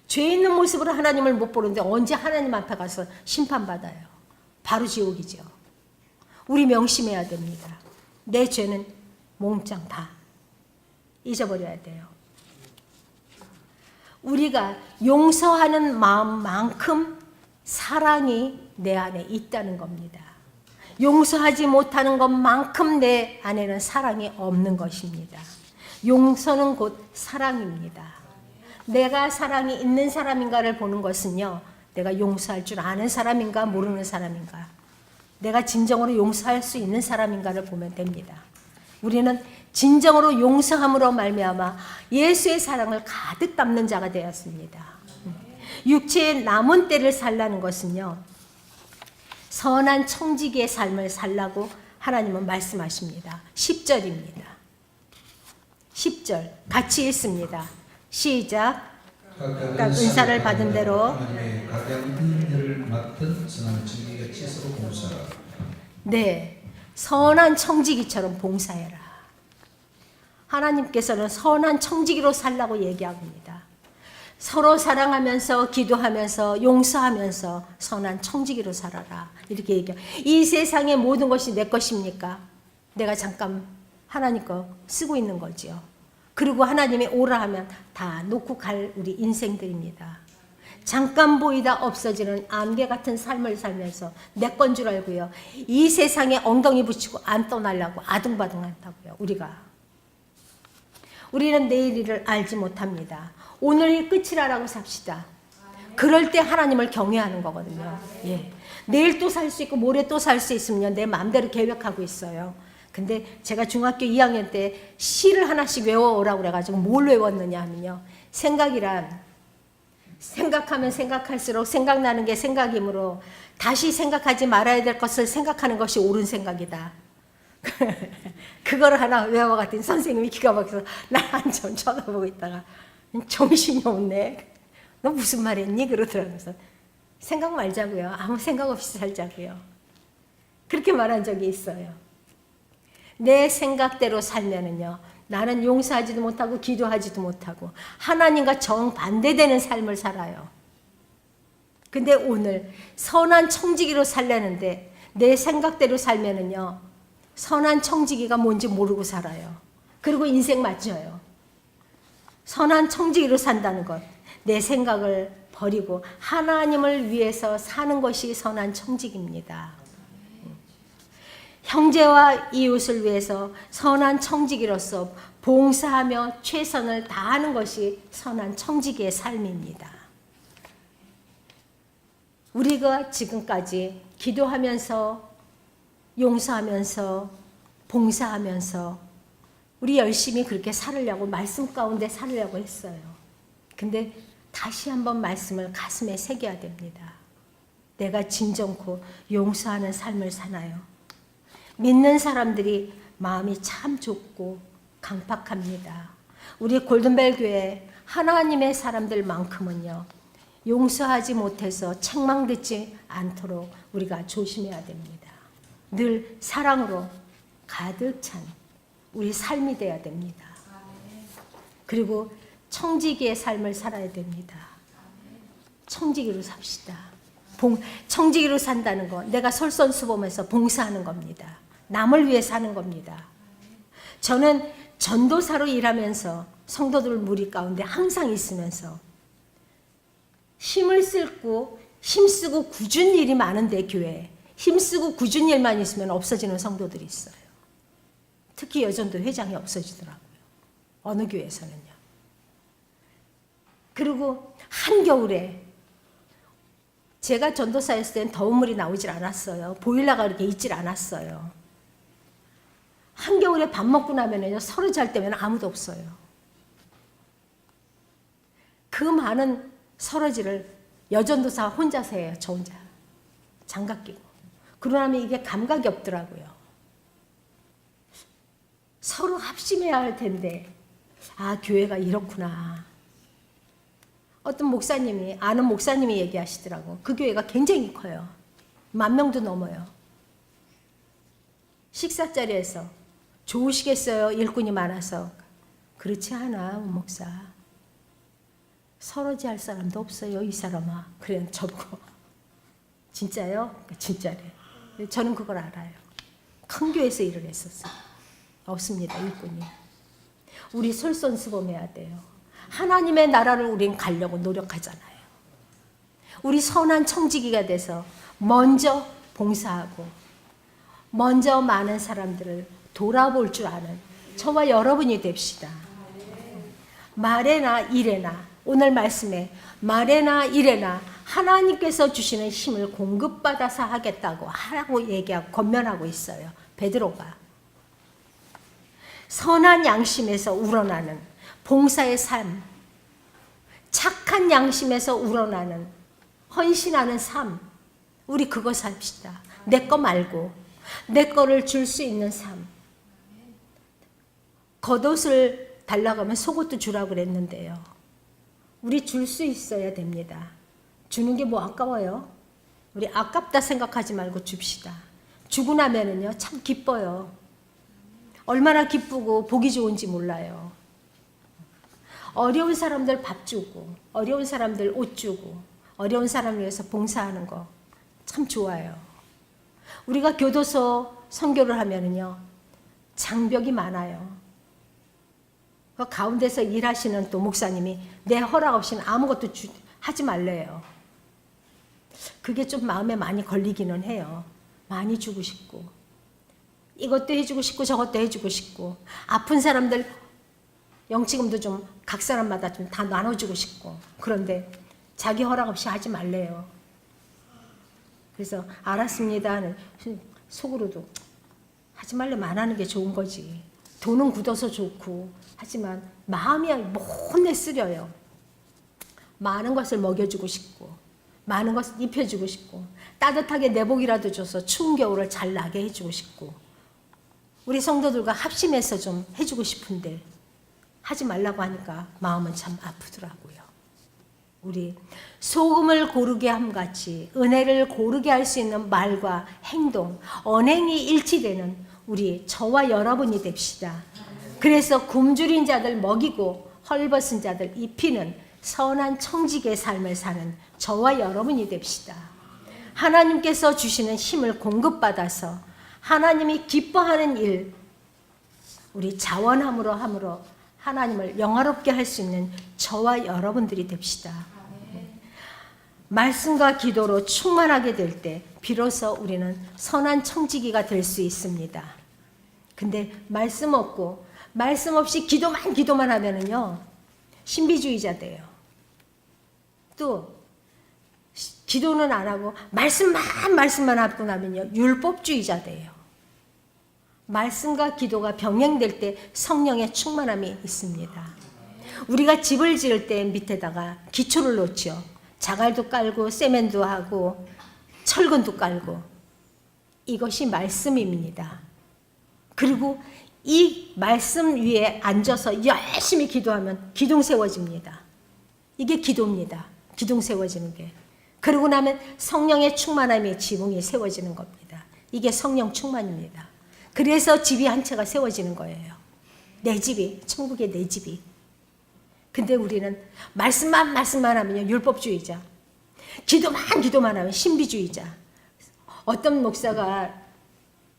죄 있는 모습으로 하나님을 못 보는데 언제 하나님 앞에 가서 심판받아요? 바로 지옥이죠. 우리 명심해야 됩니다. 내 죄는 몽땅 다 잊어버려야 돼요. 우리가 용서하는 마음만큼 사랑이 내 안에 있다는 겁니다. 용서하지 못하는 것만큼 내 안에는 사랑이 없는 것입니다. 용서는 곧 사랑입니다. 내가 사랑이 있는 사람인가를 보는 것은요. 내가 용서할 줄 아는 사람인가 모르는 사람인가. 내가 진정으로 용서할 수 있는 사람인가를 보면 됩니다. 우리는 진정으로 용서함으로 말미암아 예수의 사랑을 가득 담는 자가 되었습니다. 육체의 남은 때를 살라는 것은요. 선한 청지기의 삶을 살라고 하나님은 말씀하십니다. 10절입니다. 10절 같이 읽습니다. 시작. 각각 은사를 받은 대로 하나님의 각양 은혜를 맡은 선한 청지기같이 서로 봉사하라. 네, 선한 청지기처럼 봉사해라. 하나님께서는 선한 청지기로 살라고 얘기합니다. 서로 사랑하면서 기도하면서 용서하면서 선한 청지기로 살아라. 이렇게 얘기해요. 이 세상의 모든 것이 내 것입니까? 내가 잠깐 하나님 거 쓰고 있는 거지요. 그리고 하나님이 오라 하면 다 놓고 갈 우리 인생들입니다. 잠깐 보이다 없어지는 안개 같은 삶을 살면서 내 건 줄 알고요. 이 세상에 엉덩이 붙이고 안 떠나려고 아둥바둥한다고요. 우리는 내일 일을 알지 못합니다. 오늘이 끝이라고 삽시다. 그럴 때 하나님을 경외하는 거거든요. 예. 내일 또 살 수 있고 모레 또 살 수 있으면 내 마음대로 계획하고 있어요. 근데 제가 중학교 2학년 때 시를 하나씩 외워오라고 그래가지고 뭘 외웠느냐 하면요. 생각이란 생각하면 생각할수록 생각나는 게 생각이므로 다시 생각하지 말아야 될 것을 생각하는 것이 옳은 생각이다. 그거를 하나 외워갔더니 선생님이 기가 막혀서 나 한참 쳐다보고 있다가 정신이 없네. 너 무슨 말 했니? 그러더라고요. 생각 말자고요. 아무 생각 없이 살자고요. 그렇게 말한 적이 있어요. 내 생각대로 살면은요. 나는 용서하지도 못하고 기도하지도 못하고 하나님과 정반대되는 삶을 살아요. 근데 오늘 선한 청지기로 살려는데 내 생각대로 살면은요. 선한 청지기가 뭔지 모르고 살아요. 그리고 인생 맞춰요. 선한 청지기로 산다는 것. 내 생각을 버리고 하나님을 위해서 사는 것이 선한 청지기입니다. 형제와 이웃을 위해서 선한 청지기로서 봉사하며 최선을 다하는 것이 선한 청지기의 삶입니다. 우리가 지금까지 기도하면서 용서하면서 봉사하면서 우리 열심히 그렇게 살으려고 말씀 가운데 살으려고 했어요. 근데 다시 한번 말씀을 가슴에 새겨야 됩니다. 내가 진정코 용서하는 삶을 사나요? 믿는 사람들이 마음이 참 좁고 강팍합니다. 우리 골든벨 교회 하나님의 사람들만큼은요. 용서하지 못해서 책망 듣지 않도록 우리가 조심해야 됩니다. 늘 사랑으로 가득 찬 우리 삶이 돼야 됩니다. 그리고 청지기의 삶을 살아야 됩니다. 청지기로 삽시다. 청지기로 산다는 거 내가 솔선수범해서 봉사하는 겁니다. 남을 위해 사는 겁니다. 저는 전도사로 일하면서 성도들 무리 가운데 항상 있으면서 힘쓰고 굳은 일이 많은데 교회에 힘쓰고 굳은 일만 있으면 없어지는 성도들이 있어요. 특히 여전도 회장이 없어지더라고요. 어느 교회에서는요. 그리고 한겨울에 제가 전도사였을 땐 더운 물이 나오질 않았어요. 보일러가 그렇게 있질 않았어요. 한겨울에 밥 먹고 나면요. 서로 잘 때면 아무도 없어요. 그 많은 서러지를 여전도사 혼자서 해요. 저 혼자. 장갑 끼고. 그러고 나면 이게 감각이 없더라고요. 서로 합심해야 할 텐데 아 교회가 이렇구나. 어떤 목사님이 아는 목사님이 얘기하시더라고. 그 교회가 굉장히 커요. 10,000명도 넘어요. 식사 자리에서 좋으시겠어요? 일꾼이 많아서. 그렇지 않아 목사. 서러지 할 사람도 없어요 이 사람아. 그래 저보고 진짜요? 진짜래. 저는 그걸 알아요. 큰 교회에서 일을 했었어요. 없습니다 일꾼이. 우리 솔선수범해야 돼요. 하나님의 나라를 우린 가려고 노력하잖아요. 우리 선한 청지기가 돼서 먼저 봉사하고 먼저 많은 사람들을 돌아볼 줄 아는 저와 여러분이 됩시다. 말에나 일에나 오늘 말씀에 말에나 일에나 하나님께서 주시는 힘을 공급받아서 하겠다고 하라고 얘기하고 권면하고 있어요. 베드로가. 선한 양심에서 우러나는 봉사의 삶, 착한 양심에서 우러나는 헌신하는 삶, 우리 그거 삽시다. 내 거 말고 내 거를 줄 수 있는 삶. 겉옷을 달라고 하면 속옷도 주라고 그랬는데요. 우리 줄 수 있어야 됩니다. 주는 게 뭐 아까워요? 우리 아깝다 생각하지 말고 줍시다. 주고 나면은요, 참 기뻐요. 얼마나 기쁘고 보기 좋은지 몰라요. 어려운 사람들 밥 주고, 어려운 사람들 옷 주고, 어려운 사람을 위해서 봉사하는 거 참 좋아요. 우리가 교도소 선교를 하면은요, 장벽이 많아요. 그 가운데서 일하시는 또 목사님이 내 허락 없이는 아무것도 하지 말래요. 그게 좀 마음에 많이 걸리기는 해요. 많이 주고 싶고, 이것도 해주고 싶고 저것도 해주고 싶고, 아픈 사람들 영치금도 좀 각 사람마다 좀 다 나눠주고 싶고, 그런데 자기 허락 없이 하지 말래요. 그래서 알았습니다 하는 속으로도 하지 말려면 안 하는 게 좋은 거지. 돈은 굳어서 좋고 하지만 마음이 못내 쓰려요. 많은 것을 먹여주고 싶고, 많은 것을 입혀주고 싶고, 따뜻하게 내복이라도 줘서 추운 겨울을 잘 나게 해주고 싶고, 우리 성도들과 합심해서 좀 해주고 싶은데 하지 말라고 하니까 마음은 참 아프더라고요. 우리 소금을 고르게 함같이 은혜를 고르게 할 수 있는 말과 행동, 언행이 일치되는 우리 저와 여러분이 됩시다. 그래서 굶주린 자들 먹이고 헐벗은 자들 입히는 선한 청지기의 삶을 사는 저와 여러분이 됩시다. 하나님께서 주시는 힘을 공급받아서 하나님이 기뻐하는 일, 우리 자원함으로 하나님을 영화롭게 할 수 있는 저와 여러분들이 됩시다. 말씀과 기도로 충만하게 될 때 비로소 우리는 선한 청지기가 될 수 있습니다. 근데 말씀 없고 말씀 없이 기도만 하면은요, 신비주의자 돼요. 또 기도는 안 하고 말씀만 하고 나면요, 율법주의자 돼요. 말씀과 기도가 병행될 때 성령의 충만함이 있습니다. 우리가 집을 지을 때 밑에다가 기초를 놓죠. 자갈도 깔고 세멘도 하고 철근도 깔고, 이것이 말씀입니다. 그리고 이 말씀 위에 앉아서 열심히 기도하면 기둥 세워집니다. 이게 기도입니다. 기둥 세워지는 게. 그러고 나면 성령의 충만함의 지붕이 세워지는 겁니다. 이게 성령 충만입니다. 그래서 집이 한 채가 세워지는 거예요. 내 집이, 천국의 내 집이. 근데 우리는 말씀만 하면요, 율법주의자. 기도만 하면 신비주의자. 어떤 목사가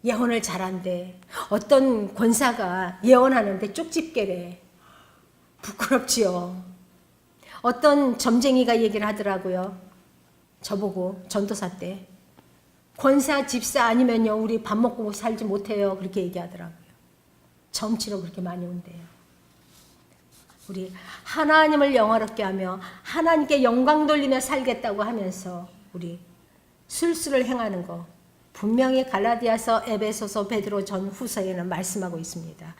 예언을 잘한대. 어떤 권사가 예언하는데 쪽집게래. 부끄럽지요. 어떤 점쟁이가 얘기를 하더라고요. 저보고 전도사 때. 권사, 집사 아니면요, 우리 밥 먹고 살지 못해요. 그렇게 얘기하더라고요. 점치러 그렇게 많이 온대요. 우리 하나님을 영화롭게 하며 하나님께 영광 돌리며 살겠다고 하면서 우리 술수를 행하는 거, 분명히 갈라디아서, 에베소서, 베드로 전후서에는 말씀하고 있습니다.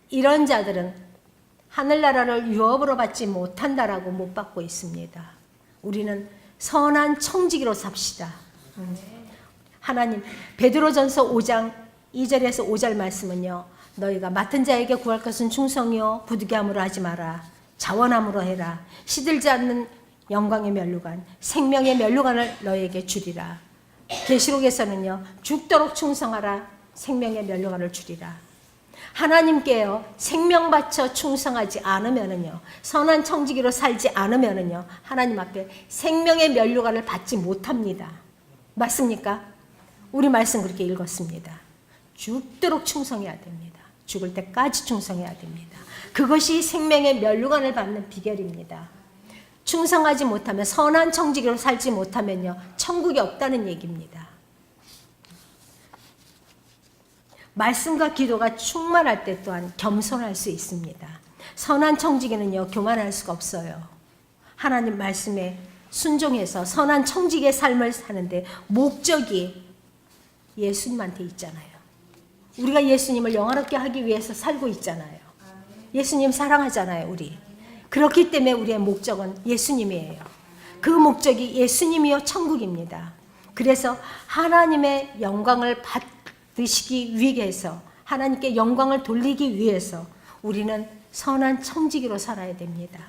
이런 자들은 하늘나라를 유업으로 받지 못한다라고 못 받고 있습니다. 우리는 선한 청지기로 삽시다. 하나님, 베드로전서 5장 2절에서 5절 말씀은요, 너희가 맡은 자에게 구할 것은 충성이요 부득이함으로 하지 마라. 자원함으로 해라. 시들지 않는 영광의 면류관, 생명의 면류관을 너희에게 주리라. 계시록에서는요, 죽도록 충성하라. 생명의 면류관을 주리라. 하나님께요, 생명 바쳐 충성하지 않으면은요, 선한 청지기로 살지 않으면은요, 하나님 앞에 생명의 면류관을 받지 못합니다. 맞습니까? 우리 말씀 그렇게 읽었습니다. 죽도록 충성해야 됩니다. 죽을 때까지 충성해야 됩니다. 그것이 생명의 면류관을 받는 비결입니다. 충성하지 못하면, 선한 청지기로 살지 못하면요, 천국이 없다는 얘기입니다. 말씀과 기도가 충만할 때 또한 겸손할 수 있습니다. 선한 청지기는요, 교만할 수가 없어요. 하나님 말씀에 순종해서 선한 청지기의 삶을 사는데 목적이 예수님한테 있잖아요. 우리가 예수님을 영화롭게 하기 위해서 살고 있잖아요. 예수님 사랑하잖아요, 우리. 그렇기 때문에 우리의 목적은 예수님이에요. 그 목적이 예수님이요 천국입니다. 그래서 하나님의 영광을 드시기 위해서, 하나님께 영광을 돌리기 위해서 우리는 선한 청지기로 살아야 됩니다.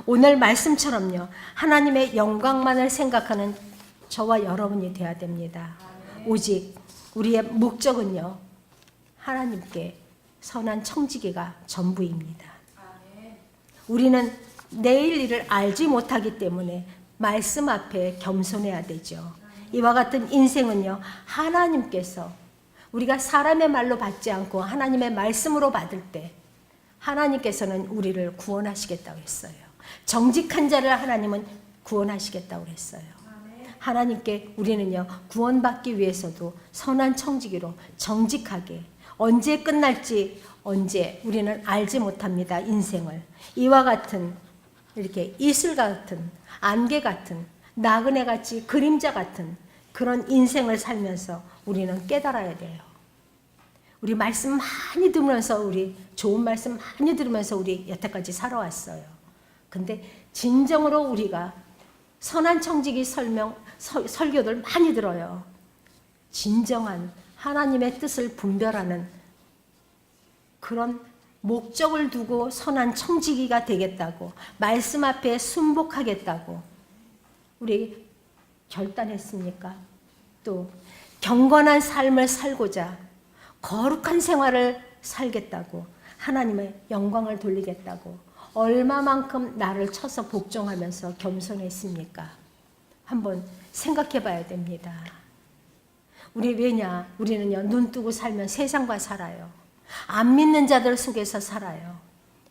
오늘 말씀처럼요, 하나님의 영광만을 생각하는 저와 여러분이 되어야 됩니다. 오직 우리의 목적은요, 하나님께 선한 청지기가 전부입니다. 우리는 내일 일을 알지 못하기 때문에 말씀 앞에 겸손해야 되죠. 이와 같은 인생은요, 하나님께서 우리가 사람의 말로 받지 않고 하나님의 말씀으로 받을 때 하나님께서는 우리를 구원하시겠다고 했어요. 정직한 자를 하나님은 구원하시겠다고 했어요. 하나님께 우리는요, 구원받기 위해서도 선한 청지기로 정직하게, 언제 끝날지 언제 우리는 알지 못합니다. 인생을 이와 같은, 이렇게 이슬 같은, 안개 같은, 나그네 같이 그림자 같은 그런 인생을 살면서 우리는 깨달아야 돼요. 우리 말씀 많이 들으면서, 우리 좋은 말씀 많이 들으면서 우리 여태까지 살아왔어요. 근데 진정으로 우리가 선한 청지기 설교들 많이 들어요. 진정한 하나님의 뜻을 분별하는 그런 목적을 두고 선한 청지기가 되겠다고, 말씀 앞에 순복하겠다고 우리 결단했습니까? 또 경건한 삶을 살고자 거룩한 생활을 살겠다고, 하나님의 영광을 돌리겠다고 얼마만큼 나를 쳐서 복종하면서 겸손했습니까? 한번 생각해 봐야 됩니다. 우리는요, 눈 뜨고 살면 세상과 살아요. 안 믿는 자들 속에서 살아요.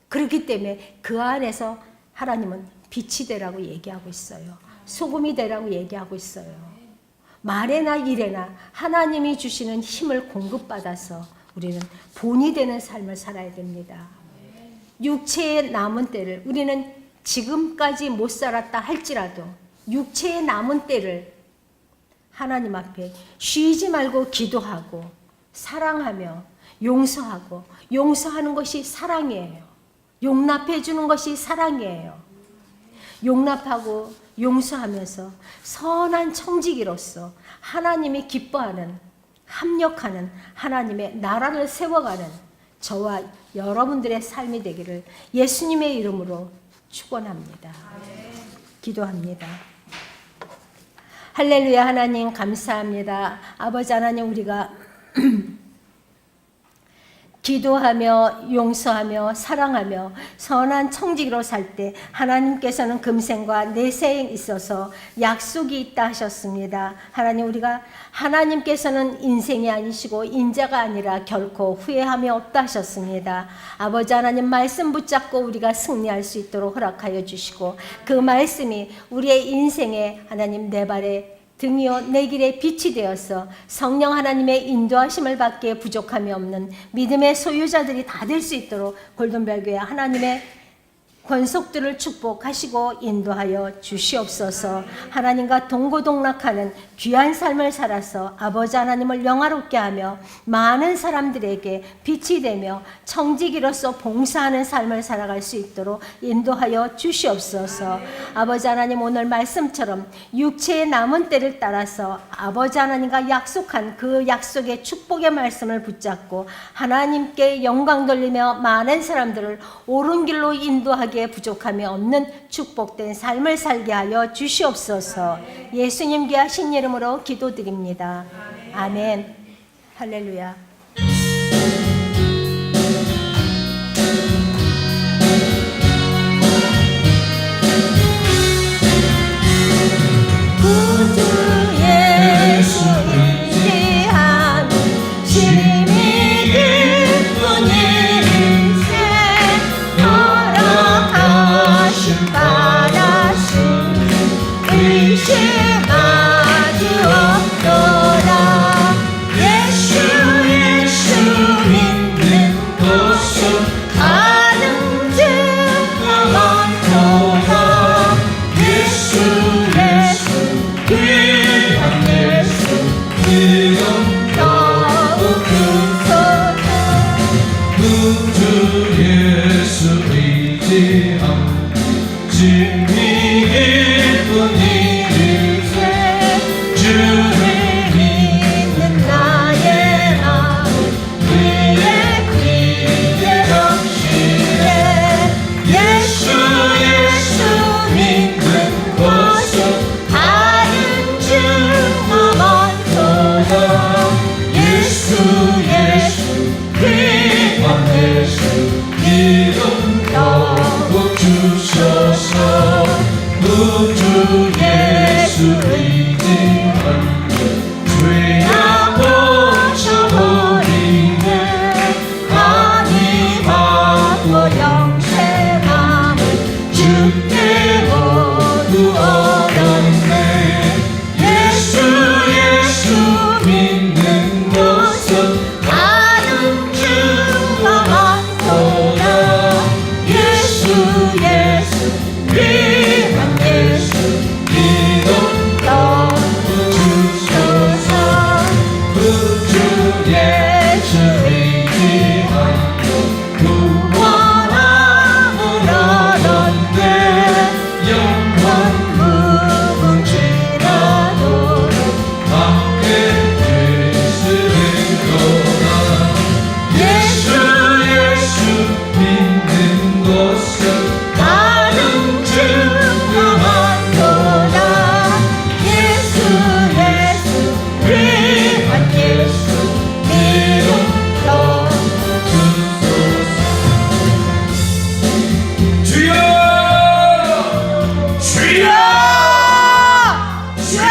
그렇기 때문에 그 안에서 하나님은 빛이 되라고 얘기하고 있어요. 소금이 되라고 얘기하고 있어요. 말에나 일에나 하나님이 주시는 힘을 공급받아서 우리는 본이 되는 삶을 살아야 됩니다. 육체의 남은 때를, 우리는 지금까지 못 살았다 할지라도 육체의 남은 때를 하나님 앞에 쉬지 말고 기도하고 사랑하며 용서하고, 용서하는 것이 사랑이에요. 용납해 주는 것이 사랑이에요. 용납하고 용서하면서 선한 청지기로서 하나님이 기뻐하는, 합력하는 하나님의 나라를 세워가는 저와 여러분들의 삶이 되기를 예수님의 이름으로 축원합니다. 기도합니다. 할렐루야. 하나님 감사합니다. 아버지 하나님, 우리가 기도하며 용서하며 사랑하며 선한 청지기로 살 때 하나님께서는 금생과 내생에 있어서 약속이 있다 하셨습니다. 하나님, 우리가 하나님께서는 인생이 아니시고 인자가 아니라 결코 후회함이 없다 하셨습니다. 아버지 하나님, 말씀 붙잡고 우리가 승리할 수 있도록 허락하여 주시고, 그 말씀이 우리의 인생에 하나님 내 발에 등이요 내 길에 빛이 되어서 성령 하나님의 인도하심을 받기에 부족함이 없는 믿음의 소유자들이 다 될 수 있도록 골든벨교회 하나님의 권속들을 축복하시고 인도하여 주시옵소서. 하나님과 동고동락하는 귀한 삶을 살아서 아버지 하나님을 영화롭게 하며 많은 사람들에게 빛이 되며 청지기로서 봉사하는 삶을 살아갈 수 있도록 인도하여 주시옵소서. 아버지 하나님, 오늘 말씀처럼 육체의 남은 때를 따라서 아버지 하나님과 약속한 그 약속의 축복의 말씀을 붙잡고 하나님께 영광 돌리며 많은 사람들을 옳은 길로 인도하게 부족함이 없는 축복된 삶을 살게 하여 주시옵소서. 예수님 귀하신 이름으로 기도드립니다. 아멘. 할렐루야. 구주 예수 의지한 심히 기쁜 인생, 허락하신 바라신 의심하지 없도다. 예수 믿는 곳은 가는 증거 많도다. 예수 귀한 예수 지금 더욱 크소서. 구주 예수 의지함 진리 기쁜 인생, 주를 믿는 나의 구주 예수 의지하여 죄악 고쳐버리네. 하니 받고 영생함을 주께 모두 얻었네. 예수 믿는 것은 많은 증거 많도다. 예수 귀한 예수 믿어 주소서. 구주 예수 의지하여 구원함을 얻었네. 영원 무궁지라도 함께 되시는 거다. 예수 믿는 것은 많은 증거 많도다. 예수 귀한 예수 믿어 주소서. 주여 주여 주여!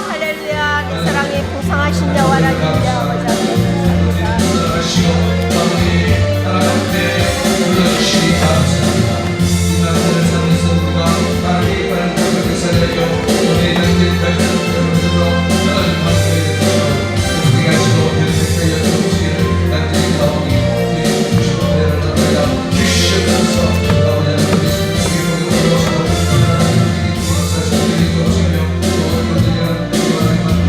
할렐루야. 내 사랑에 풍성하신 여호와 하나님 아버지 감사합니다. 하시고 아버지 하나님께 불러주시니 감사합니다. 이 나라를 살면서 우리가 하나님의 바른 뜻을 살려요. 우리의 영적 발전으로 하나님 말씀에 대해서 우리가 하시고 변색하여 주시기를 간절히 나오니 주시고 내를 나타나 주시옵소서. 아버지 하나님의 주의 복을 올려주시고 하나님의 역사시키는 주시며 또 여러분들이랑 하나님 함께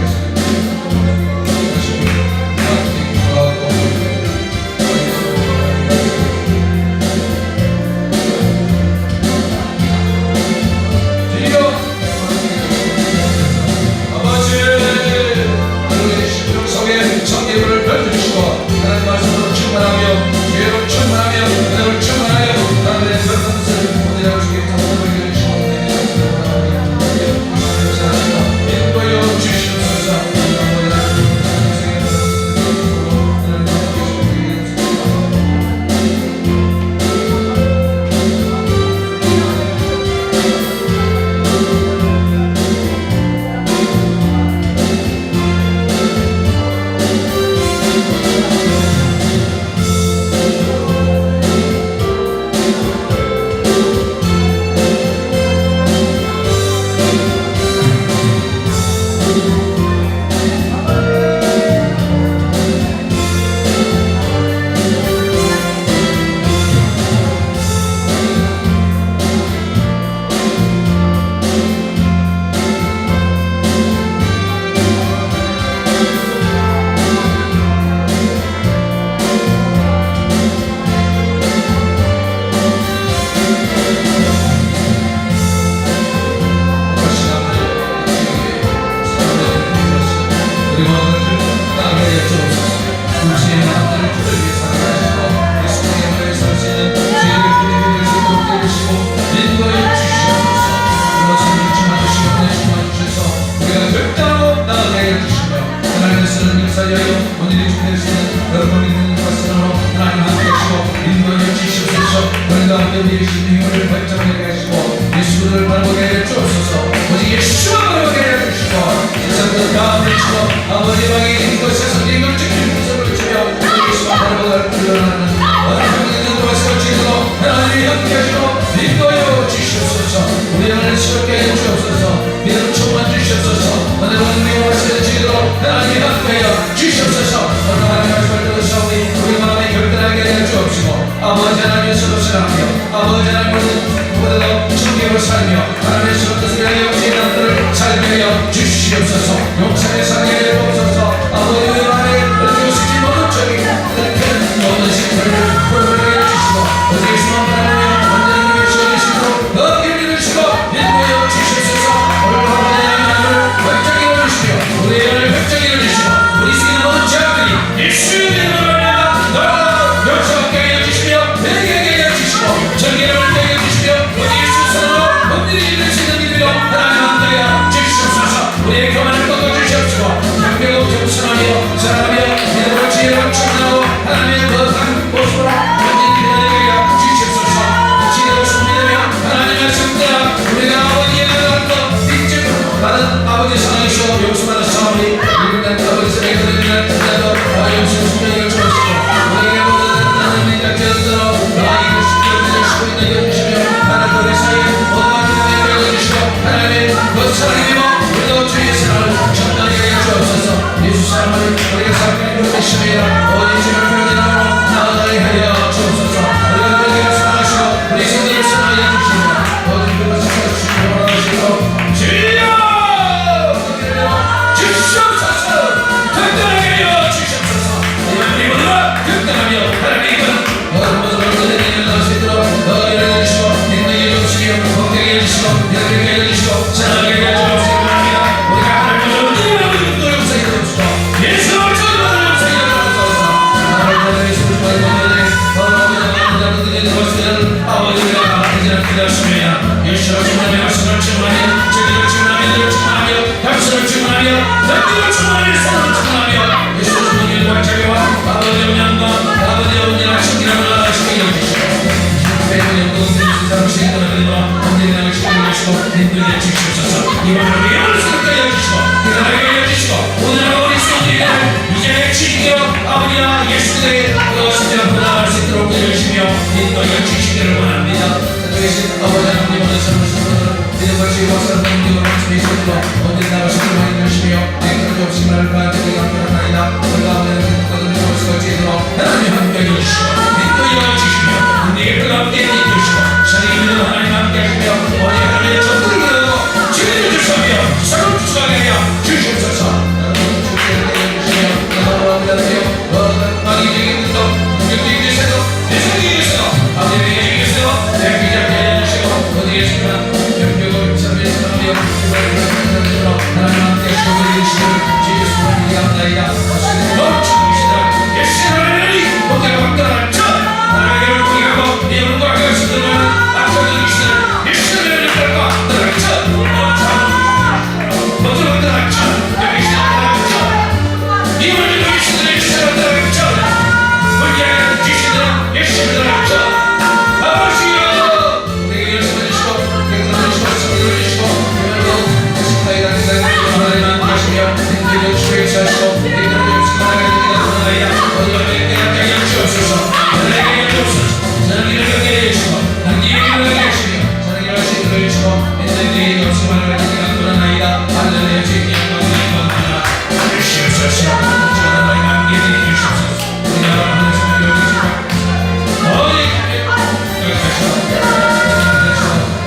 하시고 예수를 바라보게 주옵소서. 오직 예수만 바라보게 해주시고 세상을 다 비추고 아버지 방에 이곳에 성경을 지키는 모습을 주며 예수만 바라보게 불러나는 어떤 있는 것을 지키고 하나님이 함께 하시고 인도하여 주시옵소서. 우리 안을 새롭게 해 주옵소서. 믿음 충만 주시옵소서. 오늘 은혜와 세대 지도록 하나님이 함께하여 주시옵소서. 오늘 하나님의 말씀을 들으사오니 우리 마음에 결단하게 해 주옵시고 아버지 하나님의 서로 사랑하며 아버지 하나님을 보다도 청경을 살며 하나님의 서로 뜻을 위하여 지혜들을 살게 하여 주시옵소서. 용산의 상해를 없어서 아버지 안에 은교시지 모든 적이 큰 모든 식물을 풀어버리게 해주시고 어디 예수만 바라보며 원장님의 지원이시도록 넓게 믿으시고 인도하여 주시옵소서. 오늘 아버지 하나님을 활짝이 해주시며 우리 영을 활짝이 해주시고 우리 생의 모든 자들이 예수의 이름으로 말미암아 역사하게 해주시며 회개하게 해주시고 정의를 하게 해주시며 우리 예수 사랑으로 본들이 이룰 수 있는 일이로 하였으며 예수를 충만하며 말씀을 충만하며 제기를 충만하며 너를 충만하며 당신을 충만하며 너를 충만하며 사랑을 충만하며 예수를 충만하며 발자기와 아버지의 운명과 아버지의 온전한 신기함을 하시게 여기시고 매번 영광 세상 시간을 드리노라 언제나 나를 시켜주시고 인도에 주시옵소서 이번으로 영원을 생각하여 여기시고 대단하게 여기시고 오늘 우리 성도들을 이제 지키어 아버지와 예수들의 그것을 보답할 수 있도록 해주시며 인도에 주시기를 원합니다. 계신 아버지 하나님 오늘 삶을 살아가는 믿음과 지혜와 사랑과 능력을 말씀해 주시고 언제 나가시기를 원하시며 내 그릇 없이 말을 받아들이게 함께하나이다. 우리가 아버지는 모든 것을 지혜로 하나님 함께 해주시고 인도에 주시며 내게 그가 함께 해주시고 자기 믿음 하나님 함께 하시며 어디 하나님의 전부를 이루고 지혜를 주시며 사랑을 주시게 하여 주시옵소서. 여러분 주께를 해주시며 여러분 아버지하세요 마귀 중에부터 공격되기 위해서도 내 생기 위해서도 아버지의 얘기 위해서도 내 기자께 해주시고 어디에 있으면 영적으로 참여해 주시며 하나님 함께 하시고 해주시면 주시옵소서. 감사합니다. 멈추고 계시다 예수의 하나님 목자가 막다한 자 나라를 공격하고 내 영광과 것들을 악하게 주시는 예수의 하나님 목자가 막다한 자 목자가 막다한 자 여기 계시다 막다한 자 이 멀리 계시는 예수의 막다한 자 물량에 주시는 예수의 막다한 자 아버지여 내게 열심히 해주시고 내게 해주시고 성도를 해주시고 여러분 식사에 다니는 하나님 함께 하시며 인도에 주시고 하시고 내게 해주시고 하나님 어디가 내게 함께 주옵소서. 나에게 주옵소서. 저는 이를 경계해 주시고 당기에 일어나게 하시며 저는 일어날 수 있도록 해주시고 인도에 없음을 가지고 간구하나이다. 하늘의 주님 영광하나 주시옵소서. 저는 너희 함께 주시옵소서. 우리 하나님 성령을 주시고 어디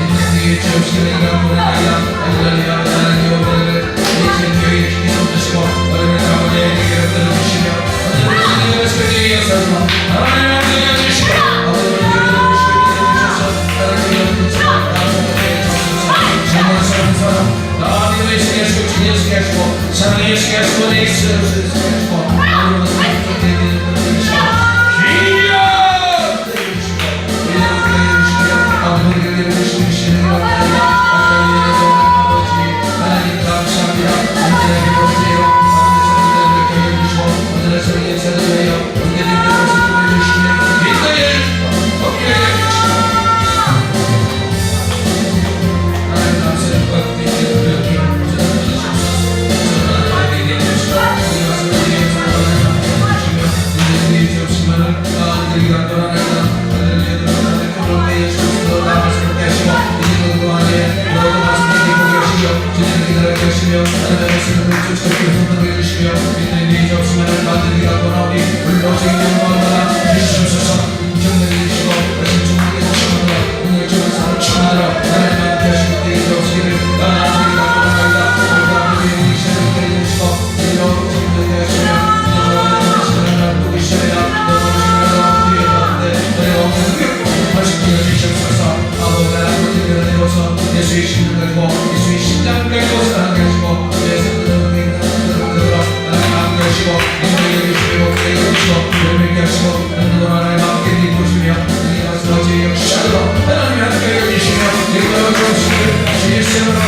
인도에 주옵시기를 간구하나이다. 할렐루야 하나님 오늘을 예수님 교회에 주시옵소서. 주시고 어려운 아버지의 얘기를 들어주시며 어떤 것을 위해서 하나님 함께 해주시고 아버지를 위해서 해주셔서 하나님을 위해서 정말 사랑하는 사람 나를 위해 하시고 주님 위해 하시고 사랑해 주시게 하시고 내 입술을 위해 하시고 하나님을 위해 해주시고 기여 해주시고 이렇게 해주시며 아버지를 위해 해주시는 것입니다. 아버지 하나님 감사합니다. 언제나 기뻐주세요. 아버지 성령을 해주시고 언제나 성령의 인사를 위하여 언제든지 말씀을 해주시며 인도에 얻게 해주시고 하나님 감사를 받고 있는 그렇게 저는 주시옵소서. 저는 하나님께 해주시고 우리 말씀을 위해서 하나님 함께 해주시며 인도에 주옵시면은 아들이 간절하나이다. 아들이 들어가는 그런 때에 주옵소서. 나 말씀을 하시고 이제도 동안에 너도 말씀을 보게 하시며 주님을 기다리게 하시며 하나님의 말씀을 쫓아오게 손들어 주시며 인도에 주옵시면은 아들이 간절하오니 불러오시기 영광하나 주시옵소서. 정령이 주시고 말씀 충분히 주시옵소서. 오늘 주는 사람 충만하라 하나님 함께 하시고 때에 주옵시기를 아들이 간절하나이다. 우리가 아버지의 이시를 기다려주시고 이제도 정령이 하시며 이제도 시간을 놔두고 있으리라. 너무 시간을 뒤에 가는데 너희가 없는 말씀을 주시옵소서. 아버지 하나님을 내려서 예수의 신을 가지고 예수의 심장을 가지고 사랑하게 하시고 예수의 하나님 함께 하시고 인도에 주시고 때에 주시고 열매게 하시고 너는 하나님 함께 이끌으시며 너희 말씀을 제 역사로 하나님 함께 해주시며 내가 주시기를 주의 이름으로